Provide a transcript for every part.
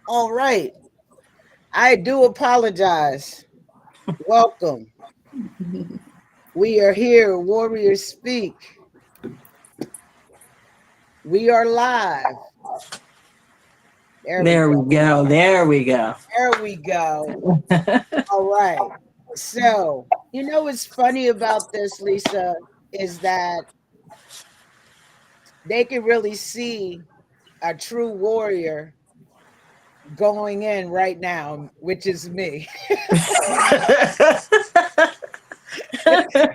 All right. I do apologize. Welcome. We are here, Warriors Speak. We are live. There we There go. we go. There we go. There we go. All right. So, what's funny about this, Lisa, is that they can really see a true warrior going in right now, which is me.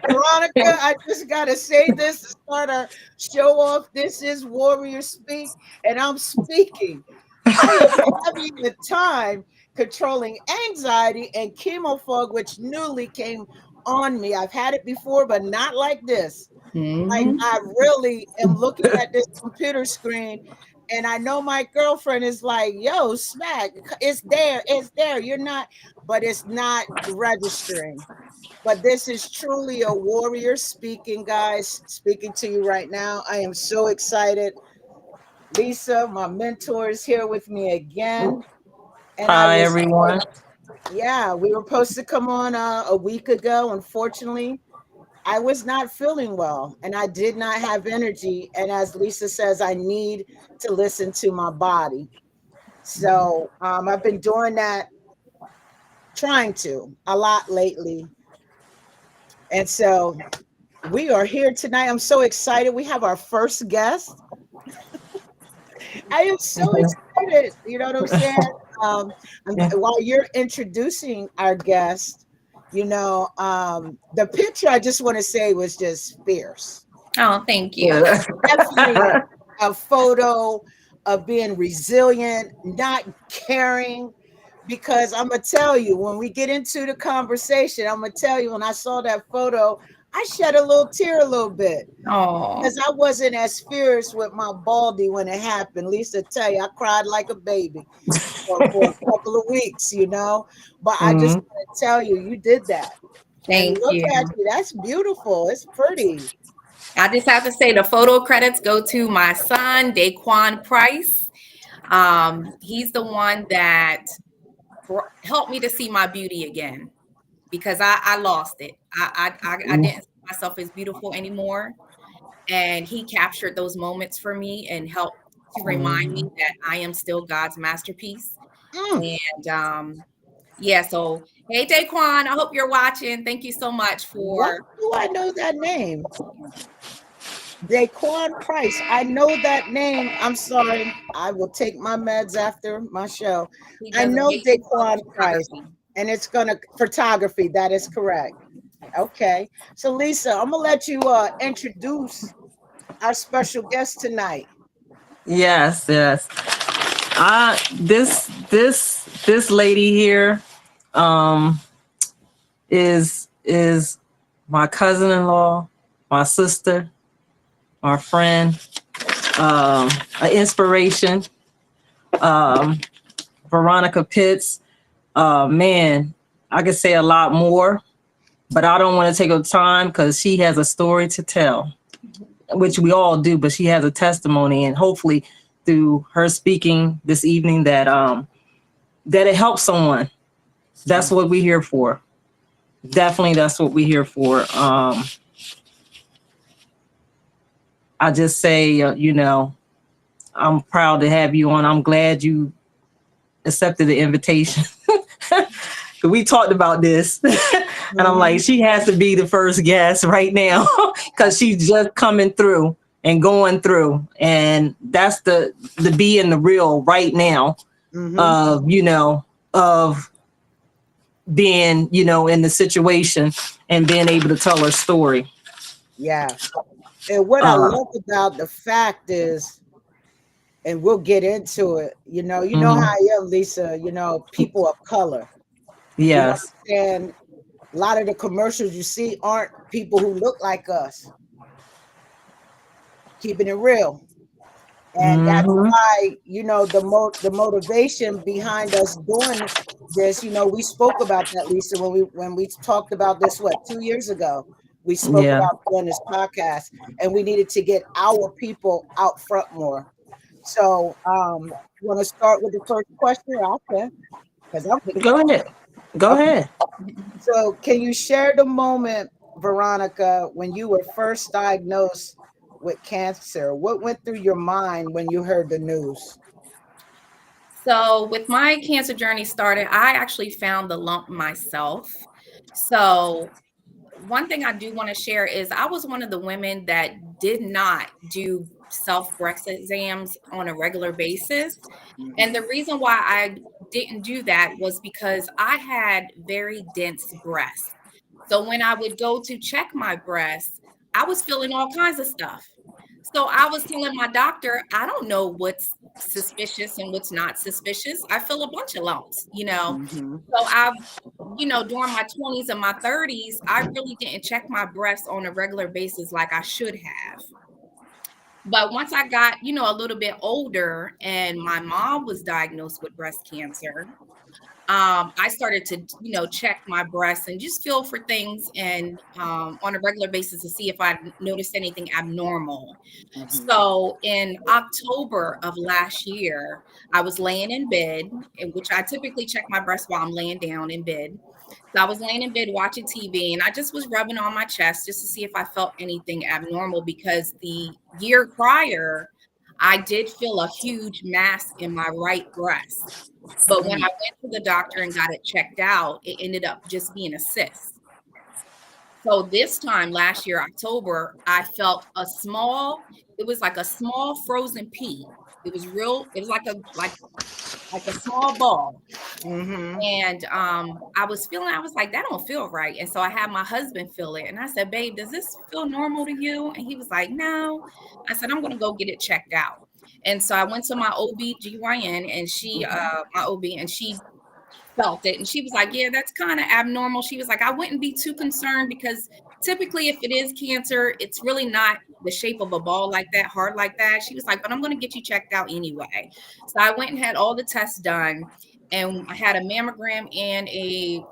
Veronica, I just gotta say this to start our show off. This is Warrior Speak, and I'm speaking. I am having the time controlling anxiety and chemo fog, which newly came on me. I've had it before, but not like this. Like Mhm. I really am looking at this computer screen, and I know my girlfriend is like, "Yo, smack, it's there. You're not," but it's not registering. But this is truly a warrior speaking, guys, speaking to you right now. I am so excited. Lisa, my mentor, is here with me again. And I Hi, was, everyone. yeah, we were supposed to come on a week ago. Unfortunately, I was not feeling well and I did not have energy. And as Lisa says, I need to listen to my body. So I've been doing that, trying to a lot lately. And so we are here tonight. I'm so excited. We have our first guest. I am so excited. You know what I'm saying? While you're introducing our guest, the picture I just want to say was just fierce. Oh, thank you. Yeah. Definitely a photo of being resilient, not caring. Because I'm gonna tell you, when we get into the conversation, I'm gonna tell you when I saw that photo, I shed a little tear a little bit Oh, because I wasn't as fierce with my baldy when it happened. Lisa tell you, I cried like a baby for a couple of weeks. But I just Mhm. want to tell you, you did that. And thank look you. at you. That's beautiful. It's pretty. I just have to say the photo credits go to my son, Daquan Price. He's the one that helped me to see my beauty again because I lost it. I didn't see myself as beautiful anymore. And he captured those moments for me and helped to remind me Mhm. that I am still God's masterpiece. Mm. And yeah, so hey Daquan, I hope you're watching. Thank you so much Why for do I know that name? Daquan Price. I know that name. I'm sorry. I will take my meds after my show. he I does know amazing Daquan Price, photography. and it's gonna photography. That is correct. Okay. So Lisa, I'm gonna let you introduce our special guest tonight. Yes, yes. This lady here, um, is my cousin-in-law, my sister, my friend, um, an inspiration. Um, Veronica Pitts. Man, I could say a lot more, but I don't want to take up time because she has a story to tell, which we all do, but she has a testimony, and hopefully through her speaking this evening that it helps someone. That's what we're here for. Definitely that's what we're here for. I just say, I'm proud to have you on. I'm glad you accepted the invitation. We talked about this, and I'm like, Mhm. she has to be the first guest right now because she's just coming through and going through, and that's the be in the real right now Mhm. of of being in the situation and being able to tell her story. Yeah. And what I Uh, love about the fact is, and we'll get into it. You know how mhm. I am, Lisa. People of color. You know what Yes. I'm saying? A lot of the commercials you see aren't people who look like us. Keeping it real. And that's Hmm. why the motivation behind us doing this. We spoke about that, Lisa, when we talked about this, what, 2 years ago. We spoke Yeah. about doing this podcast, and we needed to get our people out front more. So, you want to start with the first question? Okay, because I'm going to Go go. ahead. Go ahead. So, can you share the moment, Veronica, when you were first diagnosed with cancer? What went through your mind when you heard the news? So, with my cancer journey started, I actually found the lump myself. So, one thing I do want to share is I was one of the women that did not do self breast exams on a regular basis. And the reason why I didn't do that was because I had very dense breasts. So when I would go to check my breasts, I was feeling all kinds of stuff. So I was telling my doctor, I don't know what's suspicious and what's not suspicious. I feel a bunch of lumps. Mm-hmm. So during my 20s and my 30s, I really didn't check my breasts on a regular basis like I should have. But once I got, a little bit older and my mom was diagnosed with breast cancer, I started to, check my breasts and just feel for things and on a regular basis to see if I noticed anything abnormal. Mm-hmm. So in October of last year, I was laying in bed, in which I typically check my breasts while I'm laying down in bed. So I was laying in bed watching TV and I just was rubbing on my chest just to see if I felt anything abnormal because the year prior, I did feel a huge mass in my right breast. But when I went to the doctor and got it checked out, it ended up just being a cyst. So this time last year, October, I felt it was like a small frozen pea. It was like a small ball. Mm-hmm. And I was like, that don't feel right. And so I had my husband feel it. And I said, babe, does this feel normal to you? And he was like, no. I said, I'm gonna go get it checked out. And so I went to my OB/GYN and my OB, and she felt it. And she was like, yeah, that's kind of abnormal. She was like, I wouldn't be too concerned because typically if it is cancer, it's really not the shape of a ball like that, hard like that. She was like, but I'm going to get you checked out anyway. So I went and had all the tests done, and I had a mammogram and a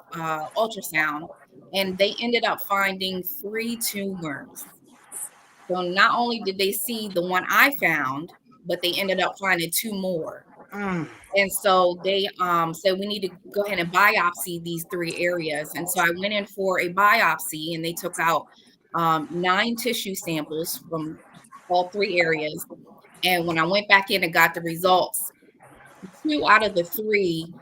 ultrasound, and they ended up finding 3 tumors. So not only did they see the one I found, but they ended up finding 2 more. Mm. And so they said we need to go ahead and biopsy these 3 areas. And so I went in for a biopsy and they took out 9 tissue samples from all 3 areas. And when I went back in and got the results, 2 out of the 3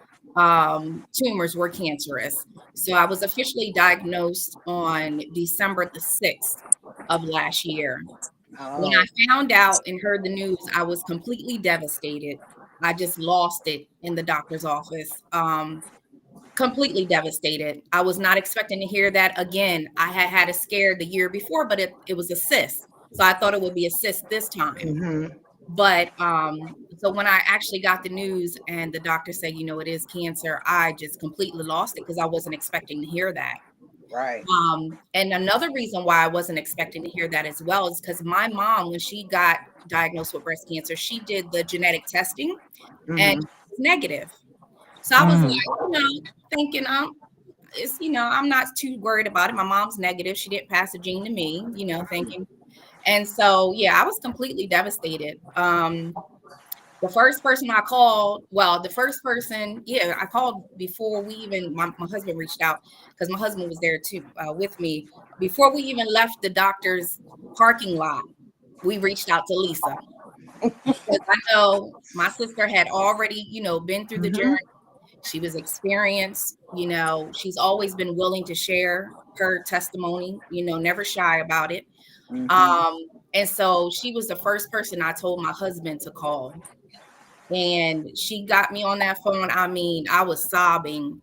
tumors were cancerous. So I was officially diagnosed on December the 6th of last year. When Oh. I found out and heard the news, I was completely devastated. I just lost it in the doctor's office. Completely devastated. I was not expecting to hear that again. I had had a scare the year before, but it was a cyst. So I thought it would be a cyst this time. Mm-hmm. But so when I actually got the news and the doctor said, it is cancer, I just completely lost it because I wasn't expecting to hear that. Right. And another reason why I wasn't expecting to hear that as well is because my mom, when she got diagnosed with breast cancer, she did the genetic testing and Mm-hmm. it was negative. So I was like, thinking, I'm not too worried about it. My mom's negative. She didn't pass the gene to me, thinking. And so, yeah, I was completely devastated. The first person I called, I called before my husband reached out because my husband was there too with me. Before we even left the doctor's parking lot, we reached out to Lisa because I know my sister had already, been through the Mm-hmm. journey. She was experienced, she's always been willing to share her testimony, never shy about it. Mm-hmm. Um, and so she was the first person I told my husband to call. And she got me on that phone. I mean, I was sobbing.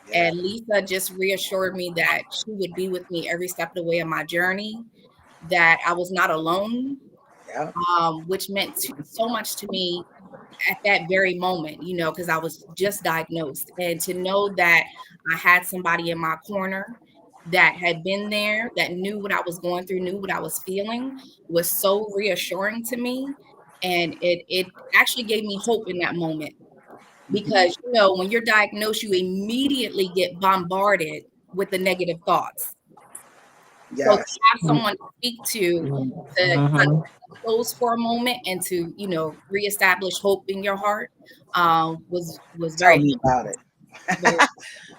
Yeah. And Lisa just reassured me that she would be with me every step of the way of my journey, that I was not alone, Yeah. which meant so much to me at that very moment, because I was just diagnosed. And to know that I had somebody in my corner that had been there, that knew what I was going through, knew what I was feeling, was so reassuring to me. And it actually gave me hope in that moment Mm-hmm. because, when you're diagnosed, you immediately get bombarded with the negative thoughts. So to Yes. have someone to speak to Mhm. close for a moment and to, reestablish hope in your heart, was Tell very, me about it. very.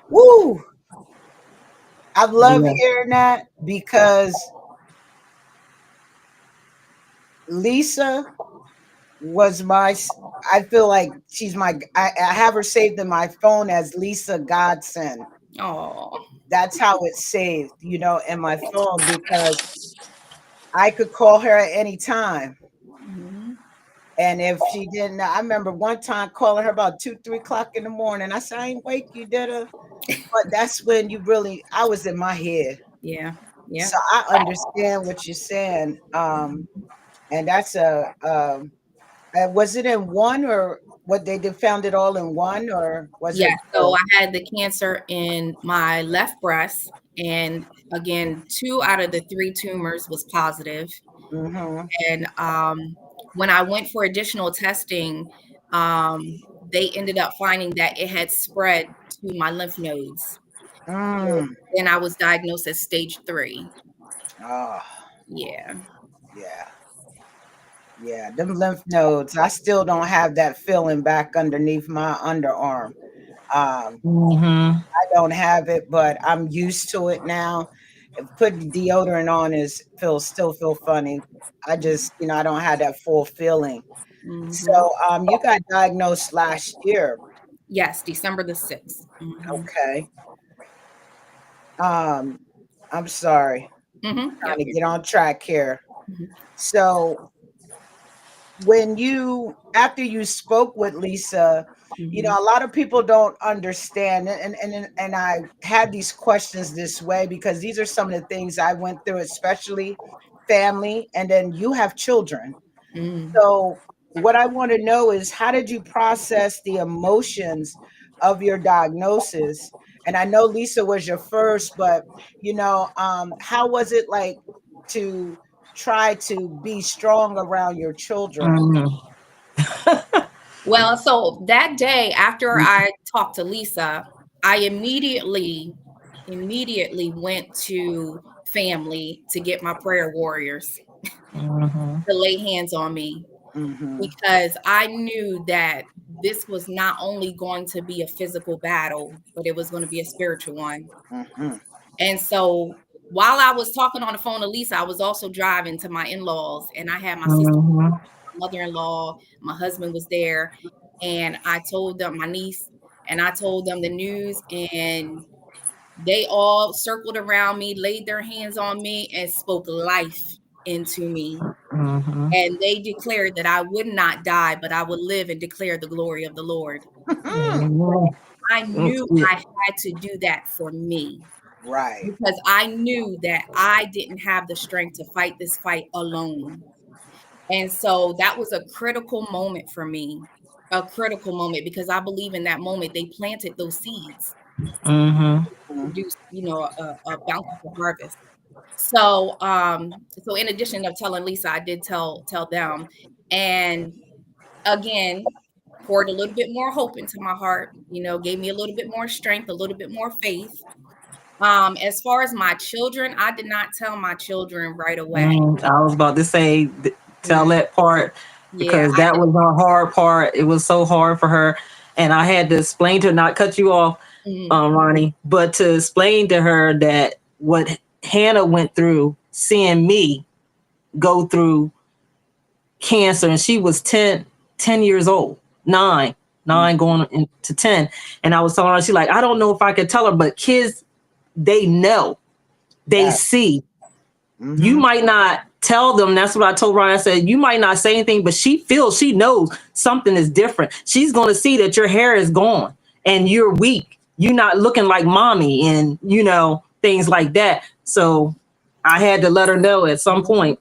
Woo! I love Yeah. hearing that because Lisa was I feel like she's I have her saved in my phone as Lisa Godson. Oh. That's how it's saved, in my phone because I could call her at any time. Mhm. And if she didn't, I remember one time calling her about 2, 3 o'clock in the morning. I said, I ain't wake you, did I? But that's when I was in my head. Yeah. Yeah. So I understand what you're saying. And that's was it in one or what they did found it all in one or was Yeah. it So both? I had the cancer in my left breast, and again, 2 out of the 3 tumors was positive. Mm-hmm. And when I went for additional testing, they ended up finding that it had spread to my lymph nodes. Mm. Then I was diagnosed as stage 3. Oh, Yeah. yeah. Yeah. Them lymph nodes. I still don't have that feeling back underneath my underarm. Mhm. I don't have it, but I'm used to it now. If putting deodorant on still feel funny. I just, I don't have that full feeling. Hmm. So you got diagnosed last year. Yes, December the 6th. Okay. Um, I'm sorry. Yep. Trying to get on track here. Mhm. So when after you spoke with Lisa, Mhm. a lot of people don't understand, and I had these questions this way because these are some of the things I went through, especially family, and then you have children. Mm. So what I want to know is how did you process the emotions of your diagnosis? And I know Lisa was your first, but how was it like to try to be strong around your children? Mhm. Well, so that day after I talked to Lisa, I immediately went to family to get my prayer warriors Mhm. to lay hands on me, Mm-hmm. because I knew that this was not only going to be a physical battle, but it was going to be a spiritual one. Mm-hmm. And so while I was talking on the phone to Lisa, I was also driving to my in-laws, and I had my sister, Mhm. my mother-in-law, my husband was there, and I told them, my niece, and I told them the news, and they all circled around me, laid their hands on me, and spoke life into me. Mhm. And they declared that I would not die, but I would live and declare the glory of the Lord. Mhm. I Mm, knew yeah. I had to do that for me, Right. because I knew that I didn't have the strength to fight this fight alone. And so that was a critical moment for me, a critical moment, because I believe in that moment they planted those seeds Mhm. to produce, a bountiful harvest. So in addition of telling Lisa, I did tell them, and again, poured a little bit more hope into my heart, gave me a little bit more strength, a little bit more faith. As far as my children, I did not tell my children right away. I was about to say, tell Mm, that part yeah, because that was a hard part. It was so hard for her, and I had to explain to her, not cut you off, mm, Ronnie, but to explain to her that what Hannah went through, seeing me go through cancer, and she was 10 years old, nine going into 10, and I was telling her, she's like, I don't know if I could tell her, but kids, they know, they Yeah. see. You Mm-hmm. might not tell them. That's what I told Ryan. I said, you might not say anything, but she knows something is different. She's going to see that your hair is gone and you're weak. You're not looking like mommy and, things like that. So I had to let her know at some point.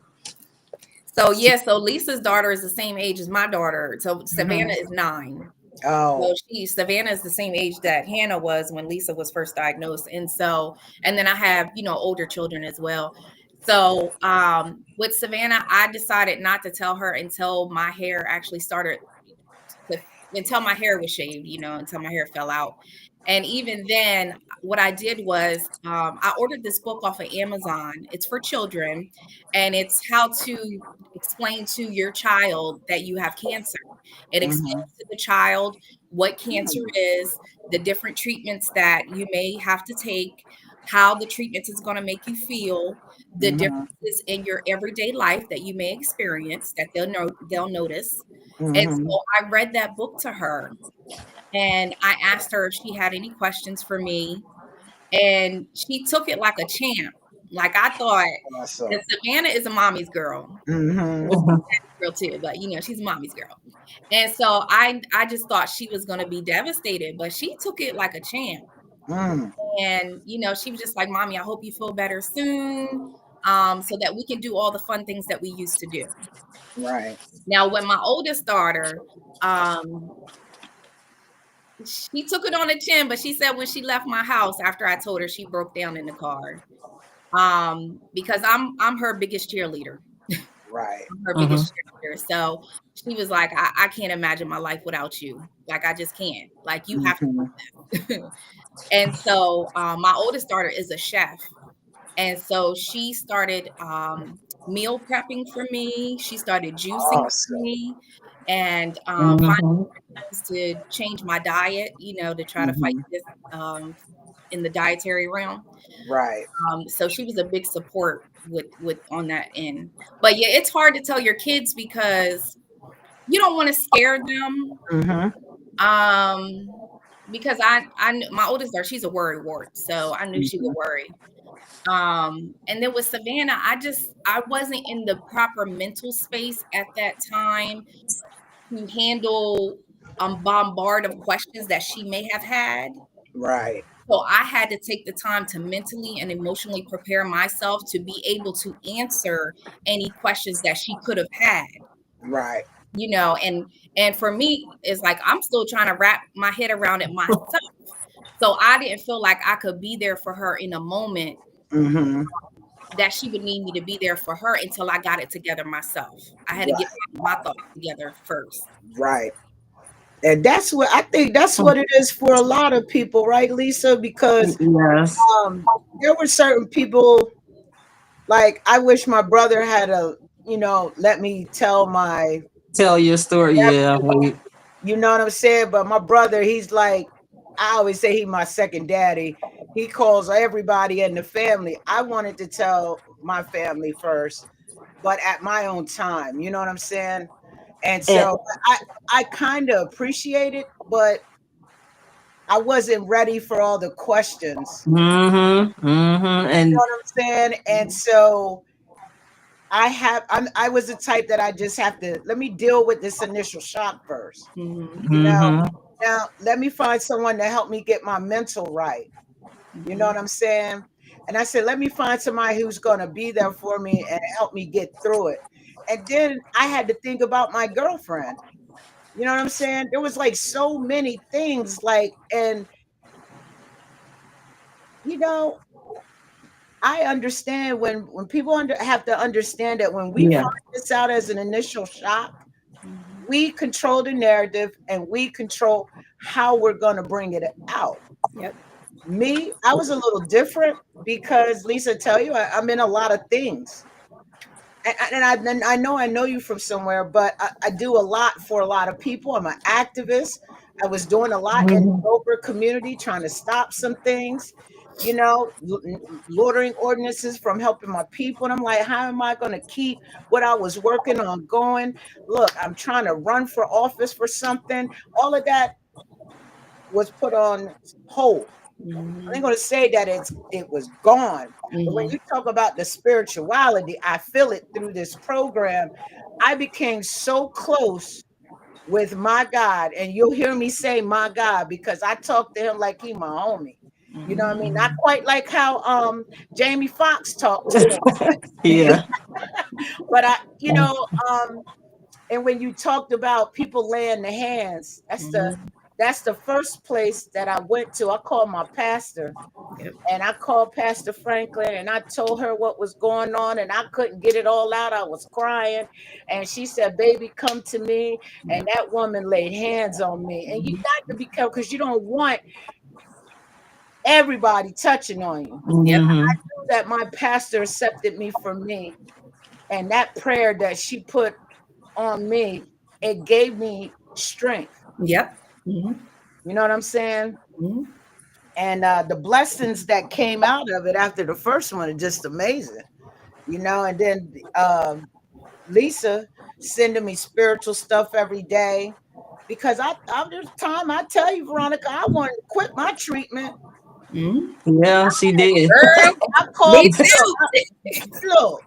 So yeah, so Lisa's daughter is the same age as my daughter. So Savannah Mhm. is 9. Oh, So Savannah is the same age that Hannah was when Lisa was first diagnosed. And then I have, older children as well. So with Savannah, I decided not to tell her until my hair actually started to until my hair was shaved, until my hair fell out. And even then, what I did was I ordered this book off of Amazon. It's for children, and it's how to explain to your child that you have cancer. It explains to the child what cancer is, the different treatments that you may have to take, how the treatment is going to make you feel, the differences in your everyday life that you may experience that they'll notice. And so I read that book to her, and I asked her if she had any questions for me, and she took it like a champ. Like I thought, Awesome. that Savannah is a mommy's girl, Mhm. girl too, but she's a mommy's girl. And so I just thought she was going to be devastated, but she took it like a champ. And she was just like, "Mommy, I hope you feel better soon, so that we can do all the fun things that we used to do." Right. Now, when my oldest daughter, um, she took it on the chin, but she said when she left my house after I told her, she broke down in the car, because I'm her biggest cheerleader. Right. I'm her biggest cheerleader. So she was like, I can't imagine my life without you. Like, I just can't. Like, you have to do this. And so my oldest daughter is a chef. And so she started meal prepping for me. She started juicing for Awesome. me, and finding Mhm. ways to change my diet, to try to fight this in the dietary realm. Right. So she was a big support with on that end. But yeah, it's hard to tell your kids because you don't want to scare them. Because I knew my oldest daughter, she's a worry wart, so I knew she would worry. And then with Savannah, I wasn't in the proper mental space at that time to handle bombard of questions that she may have had. Right. So I had to take the time to mentally and emotionally prepare myself to be able to answer any questions that she could have had. Right. And for me, it's like I'm still trying to wrap my head around it myself. So I didn't feel like I could be there for her in a moment that she would need me to be there for her until I got it together myself. I had to get my thoughts together first. Right. And that's what I think that's what it is for a lot of people, right, Lisa? Because Yes. there were certain people, like I wish my brother had let me tell Tell your story. Yeah. Wait. you know what I'm saying? But my brother, he's like, I always say he my second daddy. He calls everybody in the family. I wanted to tell my family first, but at my own time. You know what I'm saying? And And so I kind of appreciate it, but I wasn't ready for all the questions. You know and what I'm saying? And so I was the type that I just have to let me deal with this initial shock first. You know, now let me find someone to help me get my mental right. You know what I'm saying? And I said, let me find somebody who's going to be there for me and help me get through it. And then I had to think about my girlfriend. You know what I'm saying? There was like so many things and you know, I understand when people have to understand that when we yeah. find this out as an initial shock, we control the narrative and we control how we're going to bring it out. Yep. Me, I was a little different because Lisa tell you I'm in a lot of things. And I know you from somewhere, but I do a lot for a lot of people. I'm an activist. I was doing a lot in the Dover community, trying to stop some things, loitering ordinances from helping my people. And I'm like, how am I going to keep what I was working on going? Look, I'm trying to run for office for something. All of that was put on hold. I ain't gonna say that it was gone, but when you talk about the spirituality, I feel it through this program. I became so close with my God, and you'll hear me say my God because I talk to him like he my homie. You know what I mean? Not quite like how Jamie Foxx talked to him, Yeah. but and when you talked about people laying the hands, that's the first place that I went to. I called my pastor. Yep. And I called Pastor Franklin and I told her what was going on and I couldn't get it all out. I was crying. And she said, baby, come to me. And that woman laid hands on me. And you got to be careful because you don't want everybody touching on you. Yep. Mm-hmm. Knew that my pastor accepted me for me. And that prayer that she put on me, it gave me strength. Yep. Mm-hmm. You know what I'm saying? Mm-hmm. And the blessings that came out of it after the first one are just amazing. You know, and then Lisa sending me spiritual stuff every day because there's time I tell you, Veronica, I wanted to quit my treatment. Mm-hmm. Yeah, she did. Girl, I me called too. look,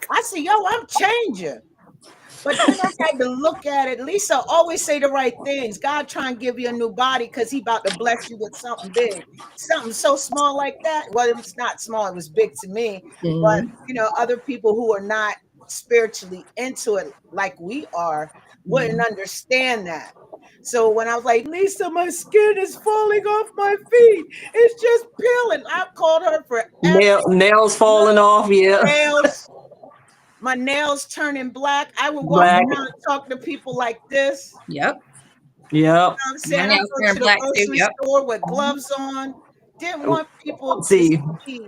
I said, yo, I'm changing. But then I had to look at it. Lisa always say the right things. God trying to give you a new body because he about to bless you with something big. Something so small like that. Well, it was not small, it was big to me. But Mm-hmm. you know, other people who are not spiritually into it like we are wouldn't understand that. So when I was like, Lisa, my skin is falling off my feet. It's just peeling. I called her for every Nails falling little off. Yeah, nails, my nails turning black. I would walk black. around and talk to people like this. Yep. Yep. I'm My saying I nails go turn to the black too. grocery Yep. store with gloves on. Didn't want people to See, see.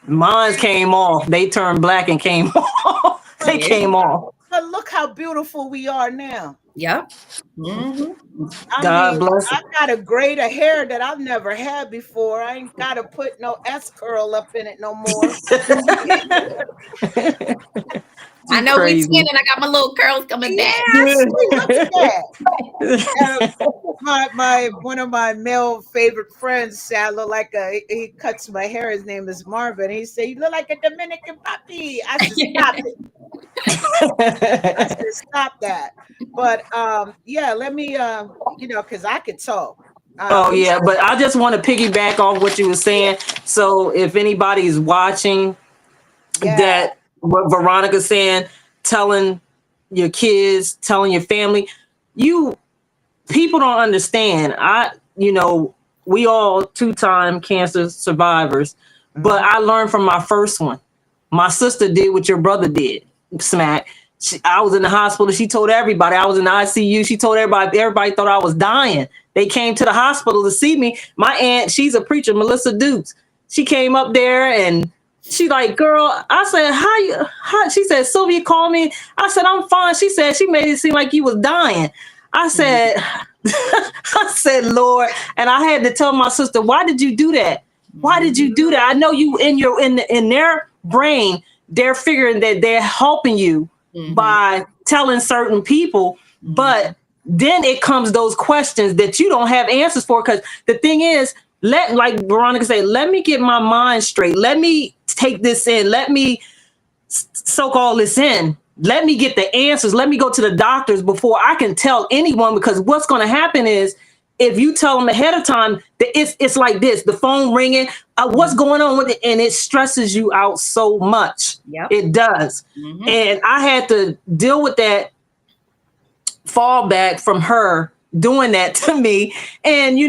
mine came off. They turned black and came off. They But, Yeah. came off. but look how beautiful we are now. Yep. Mm-hmm. I God mean, bless I got a grade of hair that I've never had before. I ain't got to put no S curl up in it no more. it. I You know we crazy. twin and I got my little curls coming Yeah, back. I see. Look at that. My one of my male favorite friends said I look like he cuts my hair. His name is Marvin. He said you look like a Dominican puppy. I said stop it. I said stop that. But yeah, let me you know, because I could talk. Oh Lisa, yeah, but I just want to piggyback off what you were saying. So if anybody's watching, yeah, that what Veronica's saying, telling your kids, telling your family, you people don't understand. We all two-time cancer survivors, but I learned from my first one. My sister did what your brother did, Smack. I was in the hospital. She told everybody I was in the ICU. She told everybody. Everybody thought I was dying. They came to the hospital to see me. My aunt, she's a preacher, Melissa Dukes. She came up there and she like, girl, I said, how? She said, Sylvia called me. I said, I'm fine. She said, she made it seem like you was dying. I said, I said, Lord, and I had to tell my sister, why did you do that? Why did you do that? I know you in their brain, they're figuring that they're helping you by telling certain people, but then it comes those questions that you don't have answers for. Because the thing is, like Veronica said, let me get my mind straight. Let me take this in. Let me soak all this in. Let me get the answers. Let me go to the doctors before I can tell anyone, because what's going to happen is if you tell them ahead of time that it's like this, the phone ringing, what's going on with it, and it stresses you out so much. Yep. It does. And I had to deal with that fallback from her doing that to me. And,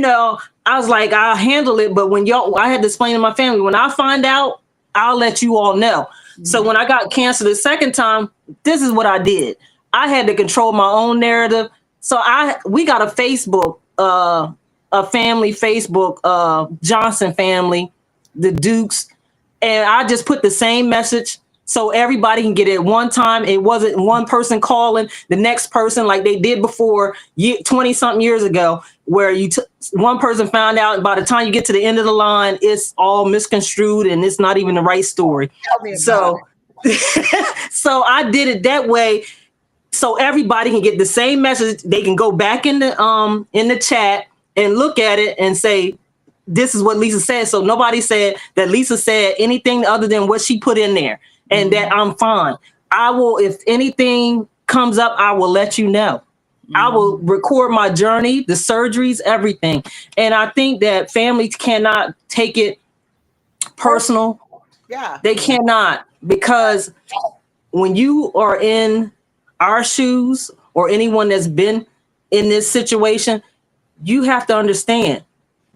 I was like, I'll handle it. But I had to explain to my family, when I find out, I'll let you all know. So when I got cancer the second time, this is what I did. I had to control my own narrative. So we got a Facebook, a family Facebook, Johnson family, the Dukes. And I just put the same message so everybody can get it one time. It wasn't one person calling the next person like they did before 20 something years ago, where one person found out, and by the time you get to the end of the line, it's all misconstrued and it's not even the right story. tell me about So, so I did it that way, so everybody can get the same message. They can go back in the chat and look at it and say, this is what Lisa said. So nobody said that Lisa said anything other than what she put in there, and that I'm fine. I will, if anything comes up, I will let you know. I will record my journey, the surgeries, everything. And I think that families cannot take it personal. Yeah. They cannot, because when you are in our shoes, or anyone that's been in this situation, you have to understand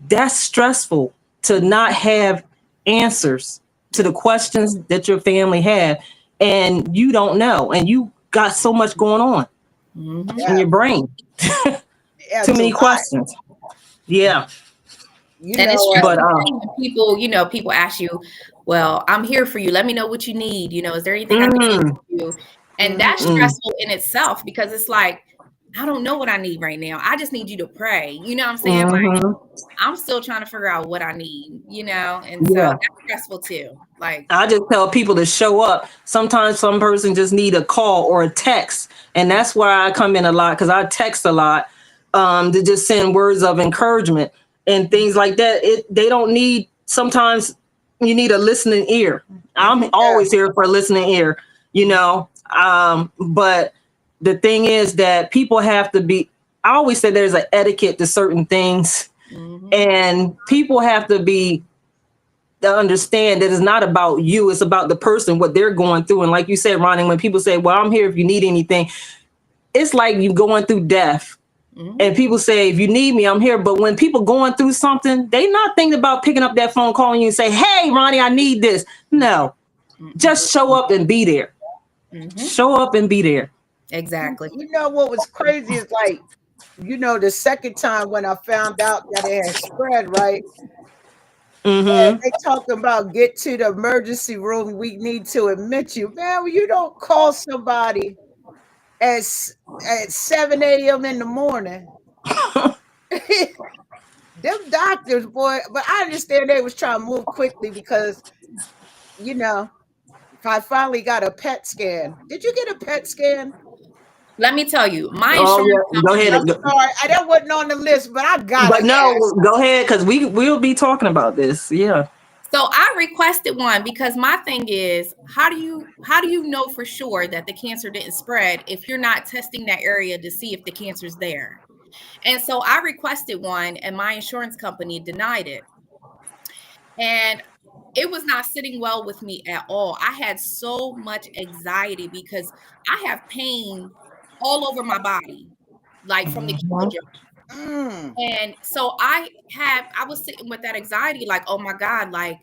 that's stressful to not have answers to the questions that your family have, and you don't know, and you got so much going on Mhm. in Yeah, your brain. yeah, Too it's a many lot. questions. Yeah. You And it's know, But stressful too when people, people ask you, well, I'm here for you. Let me know what you need. Is there anything I can do mm, for you? And that's mhm, mm, stressful in itself because it's like, I don't know what I need right now. I just need you to pray. You know what I'm saying? Like, hmm I'm still trying to figure out what I need, and so yeah. that's stressful too. Like, I just tell people to show up. Sometimes some person just need a call or a text, and that's where I come in a lot because I text a lot, to just send words of encouragement and things like that. They don't need. Sometimes you need a listening ear. I'm yeah, always here for a listening ear, you know. But the thing is that people have to be. I always say there's an etiquette to certain things, mhm, and people have to be to understand that it's not about you, it's about the person, what they're going through. And like you said, Ronnie, when people say, well, I'm here if you need anything, it's like you going through death. mhm, And people say, if you need me, I'm here. But when people going through something, they not thinking about picking up that phone, calling you and say, hey, Ronnie, I need this. No, mhm, just show up and be there. mhm. Show up and be there. Exactly. you know what was crazy is like, the second time when I found out that it had spread, right? Mm-hmm. They talking about get to the emergency room. We need to admit you, man. You don't call somebody at at 7 a.m. in the morning. Them doctors, boy. But I understand they was trying to move quickly because you know I finally got a PET scan. Did you get a PET scan? Let me tell you, my Oh insurance yeah, go company. ahead. I'm sorry, I that wasn't on the list, but I gotta But ask. no, go ahead because we'll be talking about this. Yeah. So I requested one because my thing is, how do you know for sure that the cancer didn't spread if you're not testing that area to see if the cancer's there? And so I requested one, and my insurance company denied it. And it was not sitting well with me at all. I had so much anxiety because I have pain all over my body, like from the chemo Mhm. job. Mm, And so I was sitting with that anxiety, like, oh my God, like,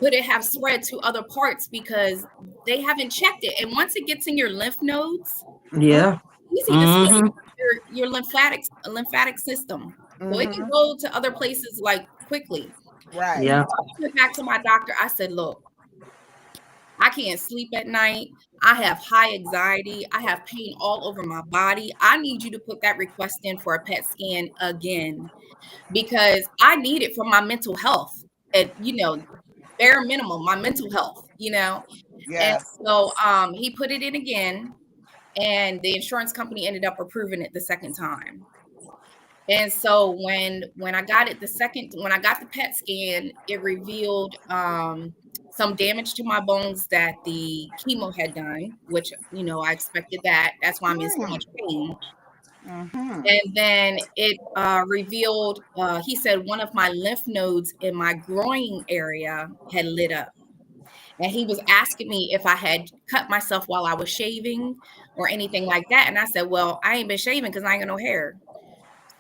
could it have spread to other parts because they haven't checked it? And once it gets in your lymph nodes, mm-hmm, Yeah. easy to spread Mm-hmm. your lymphatic system. So it can mm-hmm, go to other places like quickly. right. Yeah. I went back to my doctor. I said, look, I can't sleep at night. I have high anxiety. I have pain all over my body. I need you to put that request in for a PET scan again because I need it for my mental health. And bare minimum, my mental health. And Yeah. so he put it in again, and the insurance company ended up approving it the second time. And so when I got it when I got the PET scan, it revealed some damage to my bones that the chemo had done, which I expected that. That's why I'm in so Mm, much pain. mm-hmm. And then it revealed, he said one of my lymph nodes in my groin area had lit up. And he was asking me if I had cut myself while I was shaving or anything like that. And I said, well, I ain't been shaving because I ain't got no hair.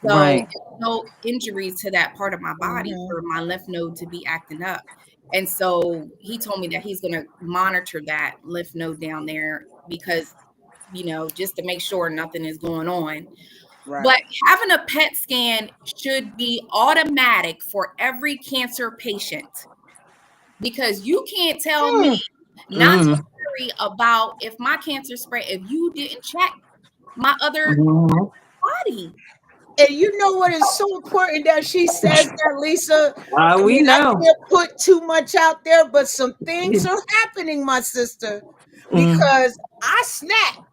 So Right. no injuries to that part of my body Mm-hmm. for my lymph node to be acting up. And so he told me that he's going to monitor that lymph node down there because, just to make sure nothing is going on. But Right. having a PET scan should be automatic for every cancer patient because you can't tell me Mm. not to Mm. worry about if my cancer spread if you didn't check my other Mhm. body. And you know what is so important that she says that, Lisa? I We mean, I know. can't put too much out there, but some things are happening, my sister, Mm. because I snap.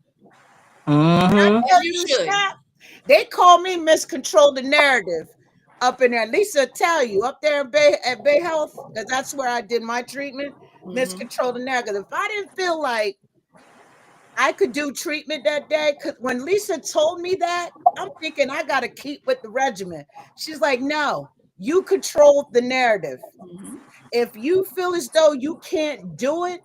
When I Mm-hmm. As tell you you should. snap, they call me miscontrol the narrative up in there. Lisa tell you up there at Bay Health, because that's where I did my treatment. Mhm. Miscontrol the narrative. If I didn't feel like I could do treatment that day, because when Lisa told me that, I'm thinking I got to keep with the regimen. She's like, no, you control the narrative. Mhm. If you feel as though you can't do it,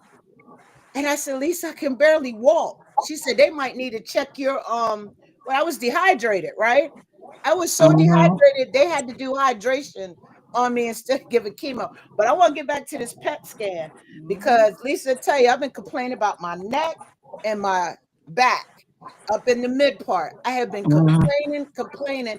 and I said, Lisa, I can barely walk. She said they might need to check your well, I was dehydrated, right? I was so Mhm. dehydrated, they had to do hydration on me instead of giving chemo. But I want to get back to this PET scan Mhm. because Lisa, tell you, I've been complaining about my neck and my back up in the mid part. I have been Mhm. complaining.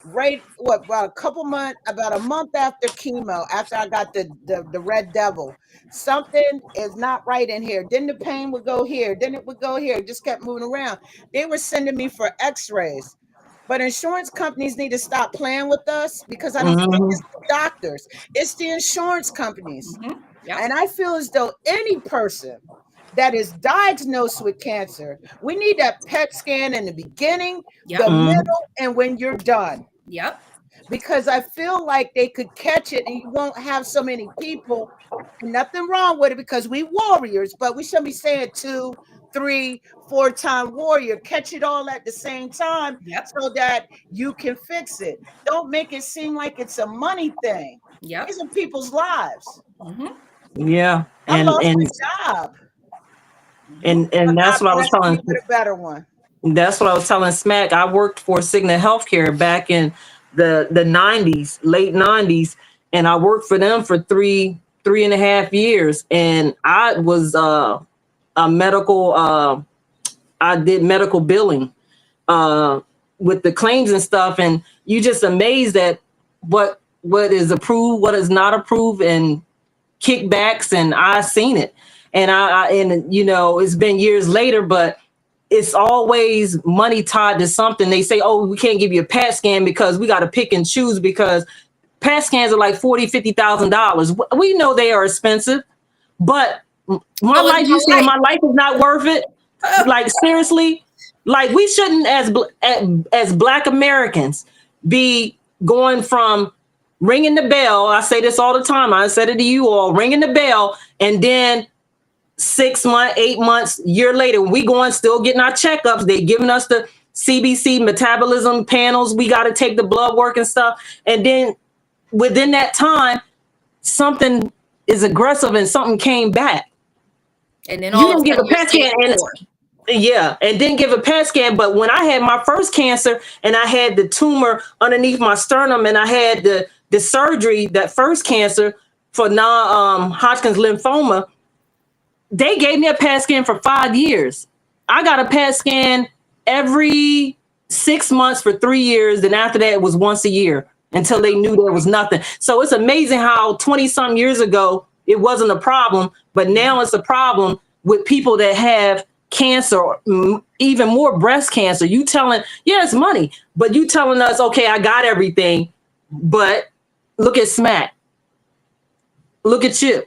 Right, what about a couple months, about a month after chemo, after I got the red devil, something is not right in here. Then the pain would go here, then it would go here. It just kept moving around. They were sending me for X-rays. But insurance companies need to stop playing with us because I don't think Mhm. it's the doctors, it's the insurance companies. Mhm. Yep. And I feel as though any person that is diagnosed with cancer, we need that PET scan in the beginning, the Yep. Mhm. middle, and when you're done. Yep. Because I feel like they could catch it and you won't have so many people. And nothing wrong with it because we warriors, but we shouldn't be saying 2, 3, 4-time warrior. Catch it all at the same time Yep. so that you can fix it. Don't make it seem like it's a money thing. Yep. These are people's lives. Mhm. Yeah, I and lost and my job, Mhm. but and God that's what I was blessed me telling. with a better one. That's what I was telling Smack. I worked for Cigna Healthcare back in the 90s, late 90s, and I worked for them for three and a half years. And I was a medical. I did medical billing uh, with the claims and stuff, and you just amazed at what is approved, what is not approved, and kickbacks, and I seen it. And and you know, it's been years later, but it's always money tied to something. They say, oh, we can't give you a PET scan because we got to pick and choose because PET scans are like $40,000, $50,000. We know they are expensive, but my So is life, you my saying life. my life is not worth it? Like seriously, like we shouldn't as Black Americans be going from ringing the bell. I say this all the time. I said it to you all, ringing the bell, and then 6 months, 8 months, year later, we going still getting our checkups. They giving us the CBC metabolism panels. We got to take the blood work and stuff. And then within that time, something is aggressive and something came back. And then You all of a didn't give sudden a you're PET stage scan, and 4. yeah, and didn't give a PET scan. But when I had my first cancer and I had the tumor underneath my sternum and I had the surgery, that first cancer for non Hodgkin's lymphoma, they gave me a PET scan for 5 years. I got a PET scan every 6 months for 3 years. Then after that, it was once a year until they knew there was nothing. So it's amazing how 20 some years ago, it wasn't a problem, but now it's a problem with people that have cancer, or even more breast cancer. You telling, yeah, it's money, but you telling us, okay, I got everything, but look at Smack, look at you.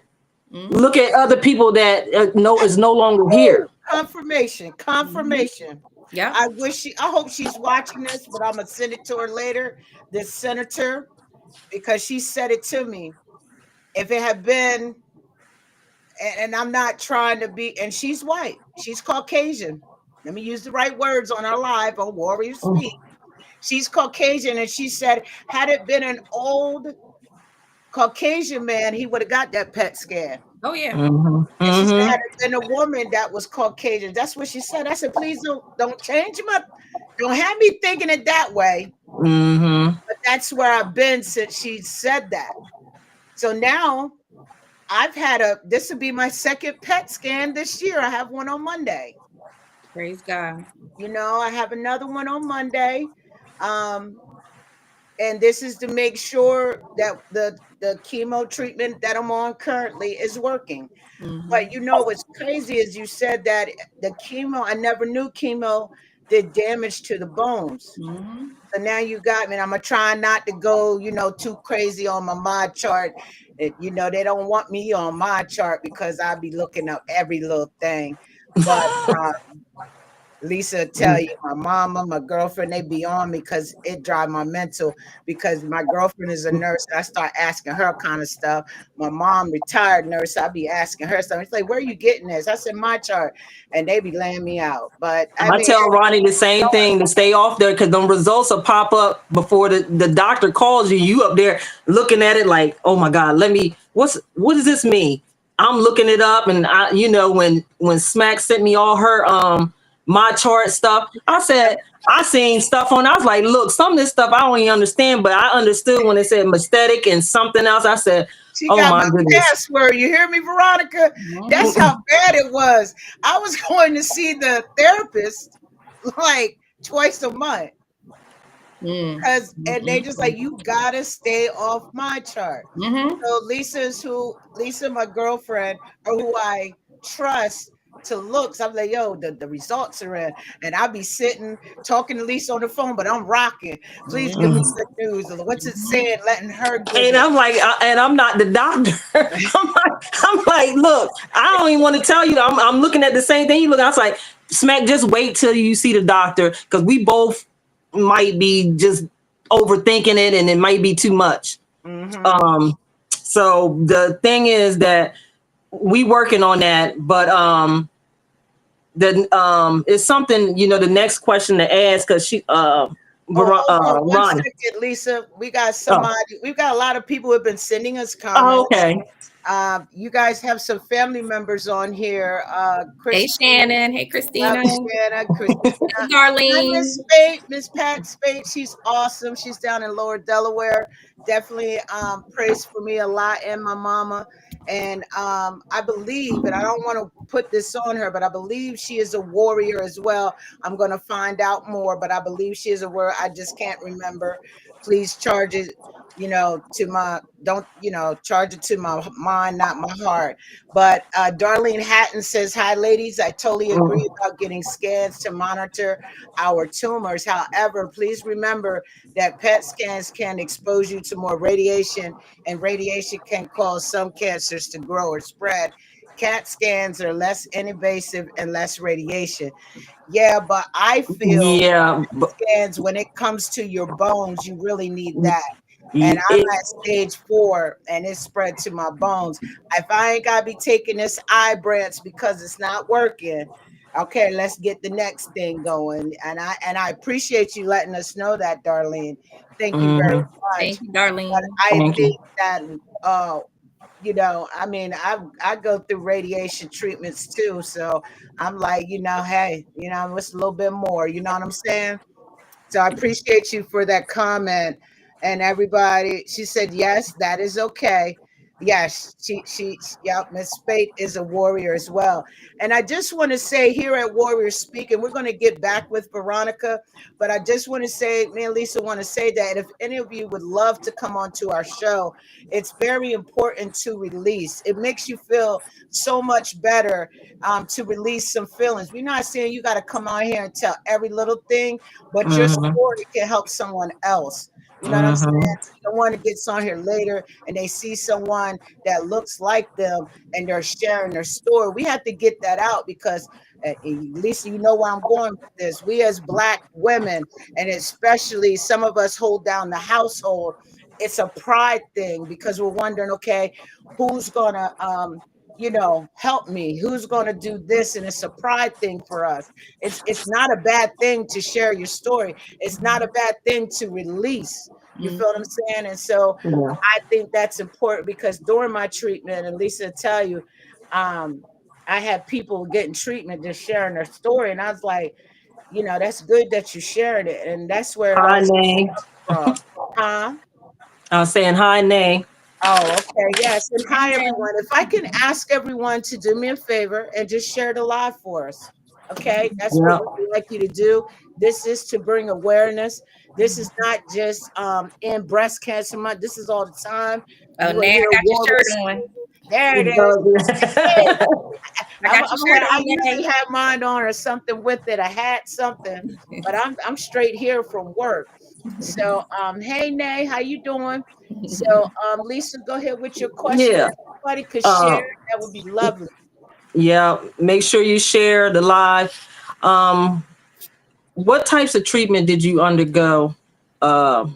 Mhm. Look at other people that no is no longer here. Woo! Confirmation, Mhm. confirmation. Yep. I hope she's watching this, but I'm gonna send it to her later. This senator, because she said it to me. If it had been, and I'm not trying to be, and she's white, she's Caucasian. Let me use the right words on our live on Warrior Speak. She's Caucasian, and she said, had it been an old Caucasian man, he would have got that PET scan. Oh yeah. Mm-hmm. And she said, Mm-hmm. had it been a woman that was Caucasian, that's what she said. I said, please don't change my, don't have me thinking it that way. Mm-hmm. But that's where I've been since she said that. So now I've had this will be my second PET scan this year. I have one on Monday. Praise God. I have another one on Monday. Um, and this is to make sure that the chemo treatment that I'm on currently is working. But Mhm. what's crazy is you said that the chemo, I never knew chemo did damage to the bones. Mhm. So now you got me. And I'm gonna try not to go, too crazy on my chart. They don't want me on my chart because I be looking up every little thing. But uh, Lisa tell you, my mama, my girlfriend, they be on me because it drive my mental. Because my girlfriend is a nurse, I start asking her kind of stuff. My mom, retired nurse, I be asking her stuff. It's like, where are you getting this? I said, my chart, and they be laying me out. But I I mean, tell Ronnie the same thing, to stay off there because them results will pop up before the doctor calls you. You up there looking at it like, oh my God, what does this mean? I'm looking it up, and when Smack sent me all her my chart stuff, I said, I seen stuff on. I was like, look, some of this stuff I don't even understand, but I understood when they said aesthetic and something else. I said, She oh got my my goodness. password. You hear me, Veronica? That's how bad it was. I was going to see the therapist like twice a month. Because and they just like, you gotta stay off my chart. So Lisa, my girlfriend, or who I trust to look. So I'm like, yo, the results are in. And I'll be sitting talking to Lisa on the phone, but I'm rocking. Please give me good news. What's it saying? Letting her give And it. I'm like, and I'm not the doctor. I'm like, look, I don't even want to tell you. I'm looking at the same thing you look. I was like, Smack, just wait till you see the doctor, because we both might be just overthinking it, and it might be too much. So the thing is that we working on that, but it's something, the next question to ask, because Hold on one Ron. second, Lisa. We got Oh, somebody. We've got a lot of people who have been sending us oh, comments. okay. You guys have some family members on here. Hey, Christine, Shannon. Hey, Christina. Shanna, Christina. Hey, Hi, Miss Darlene. Spade, Miss Pat Spade. She's awesome. She's down in Lower Delaware. Definitely prays for me a lot and my mama. And I believe, and I don't want to put this on her, but I believe she is a warrior as well. I'm going to find out more, but I believe she is a warrior. I just can't remember. Please charge it, to my, don't, charge it to my mind, not my heart. But Darlene Hatton says, hi, ladies. I totally agree about getting scans to monitor our tumors. However, please remember that PET scans can expose you to more radiation, and radiation can cause some cancers to grow or spread. CAT scans are less invasive and less radiation. Yeah, but I feel Yeah, scans, when it comes to your bones, you really need that. And I'm it, at stage 4 and it's spread to my bones. If I ain't gotta be taking this eye branch because it's not working, okay, let's get the next thing going. And I appreciate you letting us know that, Darlene. Thank you very much. Thank you, But Darlene. I thank think you. that I mean, I go through radiation treatments too. So I'm like, hey, it's a little bit more, you know what I'm saying? So I appreciate you for that comment. And everybody, she said, yes, that is okay. Yes, yeah, Miss Spate is a warrior as well. And I just want to say here at Warrior Speak, and we're going to get back with Veronica, but I just want to say, me and Lisa want to say that if any of you would love to come onto our show, it's very important to release. It makes you feel so much better to release some feelings. We're not saying you got to come on here and tell every little thing, but your story can help someone else. You know what I'm saying? Someone that gets on here later and they see someone that looks like them and they're sharing their story. We have to get that out because, Lisa, you know where I'm going with this. We as Black women, and especially some of us hold down the household, it's a pride thing because we're wondering, okay, who's gonna help me, who's going to do this, and it's a pride thing for us. It's not a bad thing to share your story. It's not a bad thing to release. You feel what I'm saying? And so Yeah. I think that's important because during my treatment, and Lisa will tell you, I had people getting treatment just sharing their story, and I was like, that's good that you shared it, and that's where it Hi, all Nay. from. Huh? I was saying hi, Nay. Oh, okay. Yes. And hi, Amen. everyone. If I can ask everyone to do me a favor and just share the live for us. Okay. That's what Yeah. we would like you to do. This is to bring awareness. This is not just in breast cancer month. This is all the time. Oh, You are Nay, I here, got your Warrior. shirt on. There it is. Hey, I got your shirt I on, usually Nay. have mine on or something with it. I had something, but I'm straight here from work. So hey Nay, how you doing? So Lisa, go ahead with your question. Yeah. Everybody could share. Uh, That would be lovely. yeah. Make sure you share the live. Um, what types of treatment did you undergo? Uh,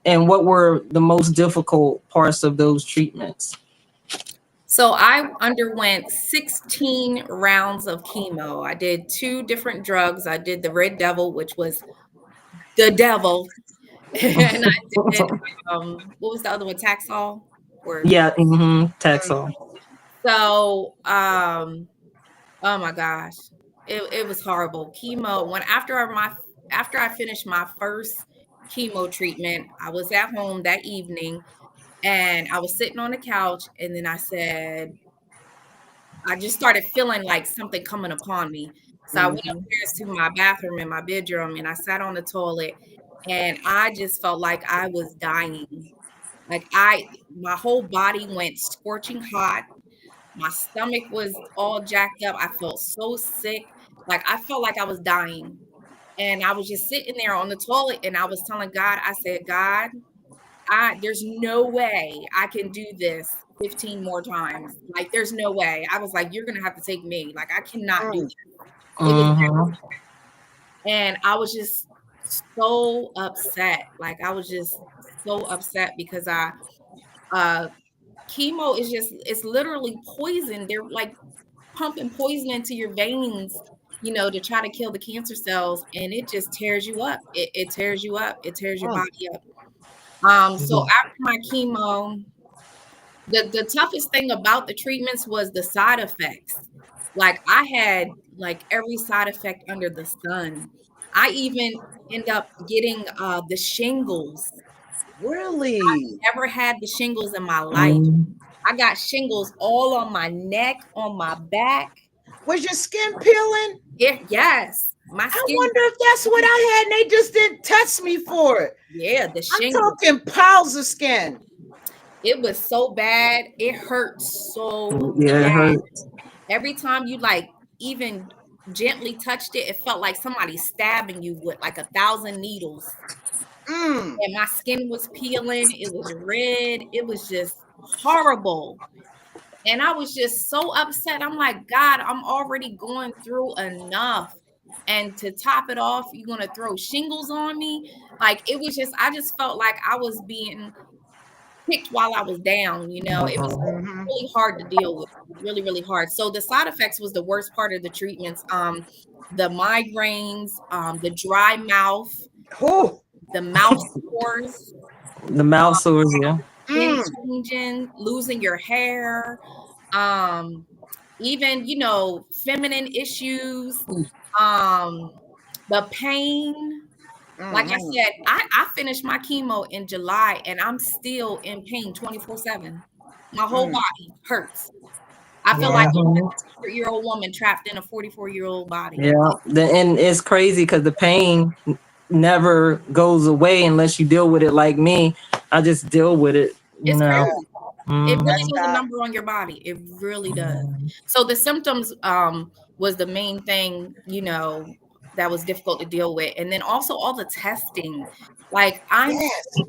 and what were the most difficult parts of those treatments? So I underwent 16 rounds of chemo. I did 2 different drugs. I did the Red Devil, which was the devil, and I did what was the other one? Taxol or Yeah. Mm. Taxol. so oh my gosh. It was horrible. Chemo, when after my after I finished my first chemo treatment, I was at home that evening and I was sitting on the couch, and then I just started feeling like something coming upon me. So I went upstairs to my bathroom in my bedroom and I sat on the toilet and I just felt like I was dying. Like my whole body went scorching hot. My stomach was all jacked up. I felt so sick. Like I felt like I was dying. And I was just sitting there on the toilet and I was telling God, I said, God, there's no way I can do this 15 more times. Like there's no way. I was like, you're gonna have to take me. Like I cannot do this. It was and I was just so upset. Like I was just so upset because chemo is just it's literally poison. They're like pumping poison into your veins, to try to kill the cancer cells, and it just tears you up. It tears you up. It tears your body up. So after my chemo, the toughest thing about the treatments was the side effects. Like I had like every side effect under the sun. I even end up getting the shingles. Really? Never had the shingles in my life. I got shingles all on my neck, on my back. Was your skin peeling? Yes, my I skin. wonder if that's what I had and they just didn't test me for it. Yeah, the I'm shingles. talking piles of skin. It was so bad. It hurt so Yeah, it bad. hurts. Every time you like even gently touched it, it felt like somebody stabbing you with like 1,000 needles. And my skin was peeling. It was red. It was just horrible. And I was just so upset. I'm like, God, I'm already going through enough. And to top it off, you're going to throw shingles on me. Like, it was just, I just felt like I was being picked while I was down. It was really hard to deal with. Really, really hard. So the side effects was the worst part of the treatments. The migraines, the dry mouth, the mouth sores, The mouth sores, yeah. skin changing, losing your hair, even feminine issues, the pain. Like I said, I finished my chemo in July and I'm still in pain 24/7. My whole body hurts. I feel like I'm a 100-year-old woman trapped in a 44-year-old body. Yeah, and it's crazy because the pain never goes away unless you deal with it like me. I just deal with it, It's crazy. It really That's does a number on your body. It really does. So the symptoms was the main thing, that was difficult to deal with. And then also all the testing. Like I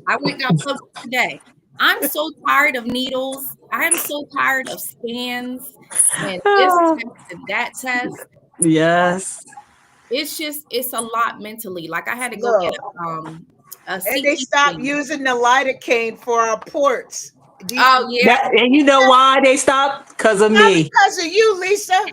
got plugged today. I'm so tired of needles. I'm so tired of scans and this test and that test. Yes. It's a lot mentally. Like I had to go get Look, a and CT they stopped scan. using the lidocaine for our ports. Oh yeah. And you know why they stopped? Because of Not me. because of you, Lisa.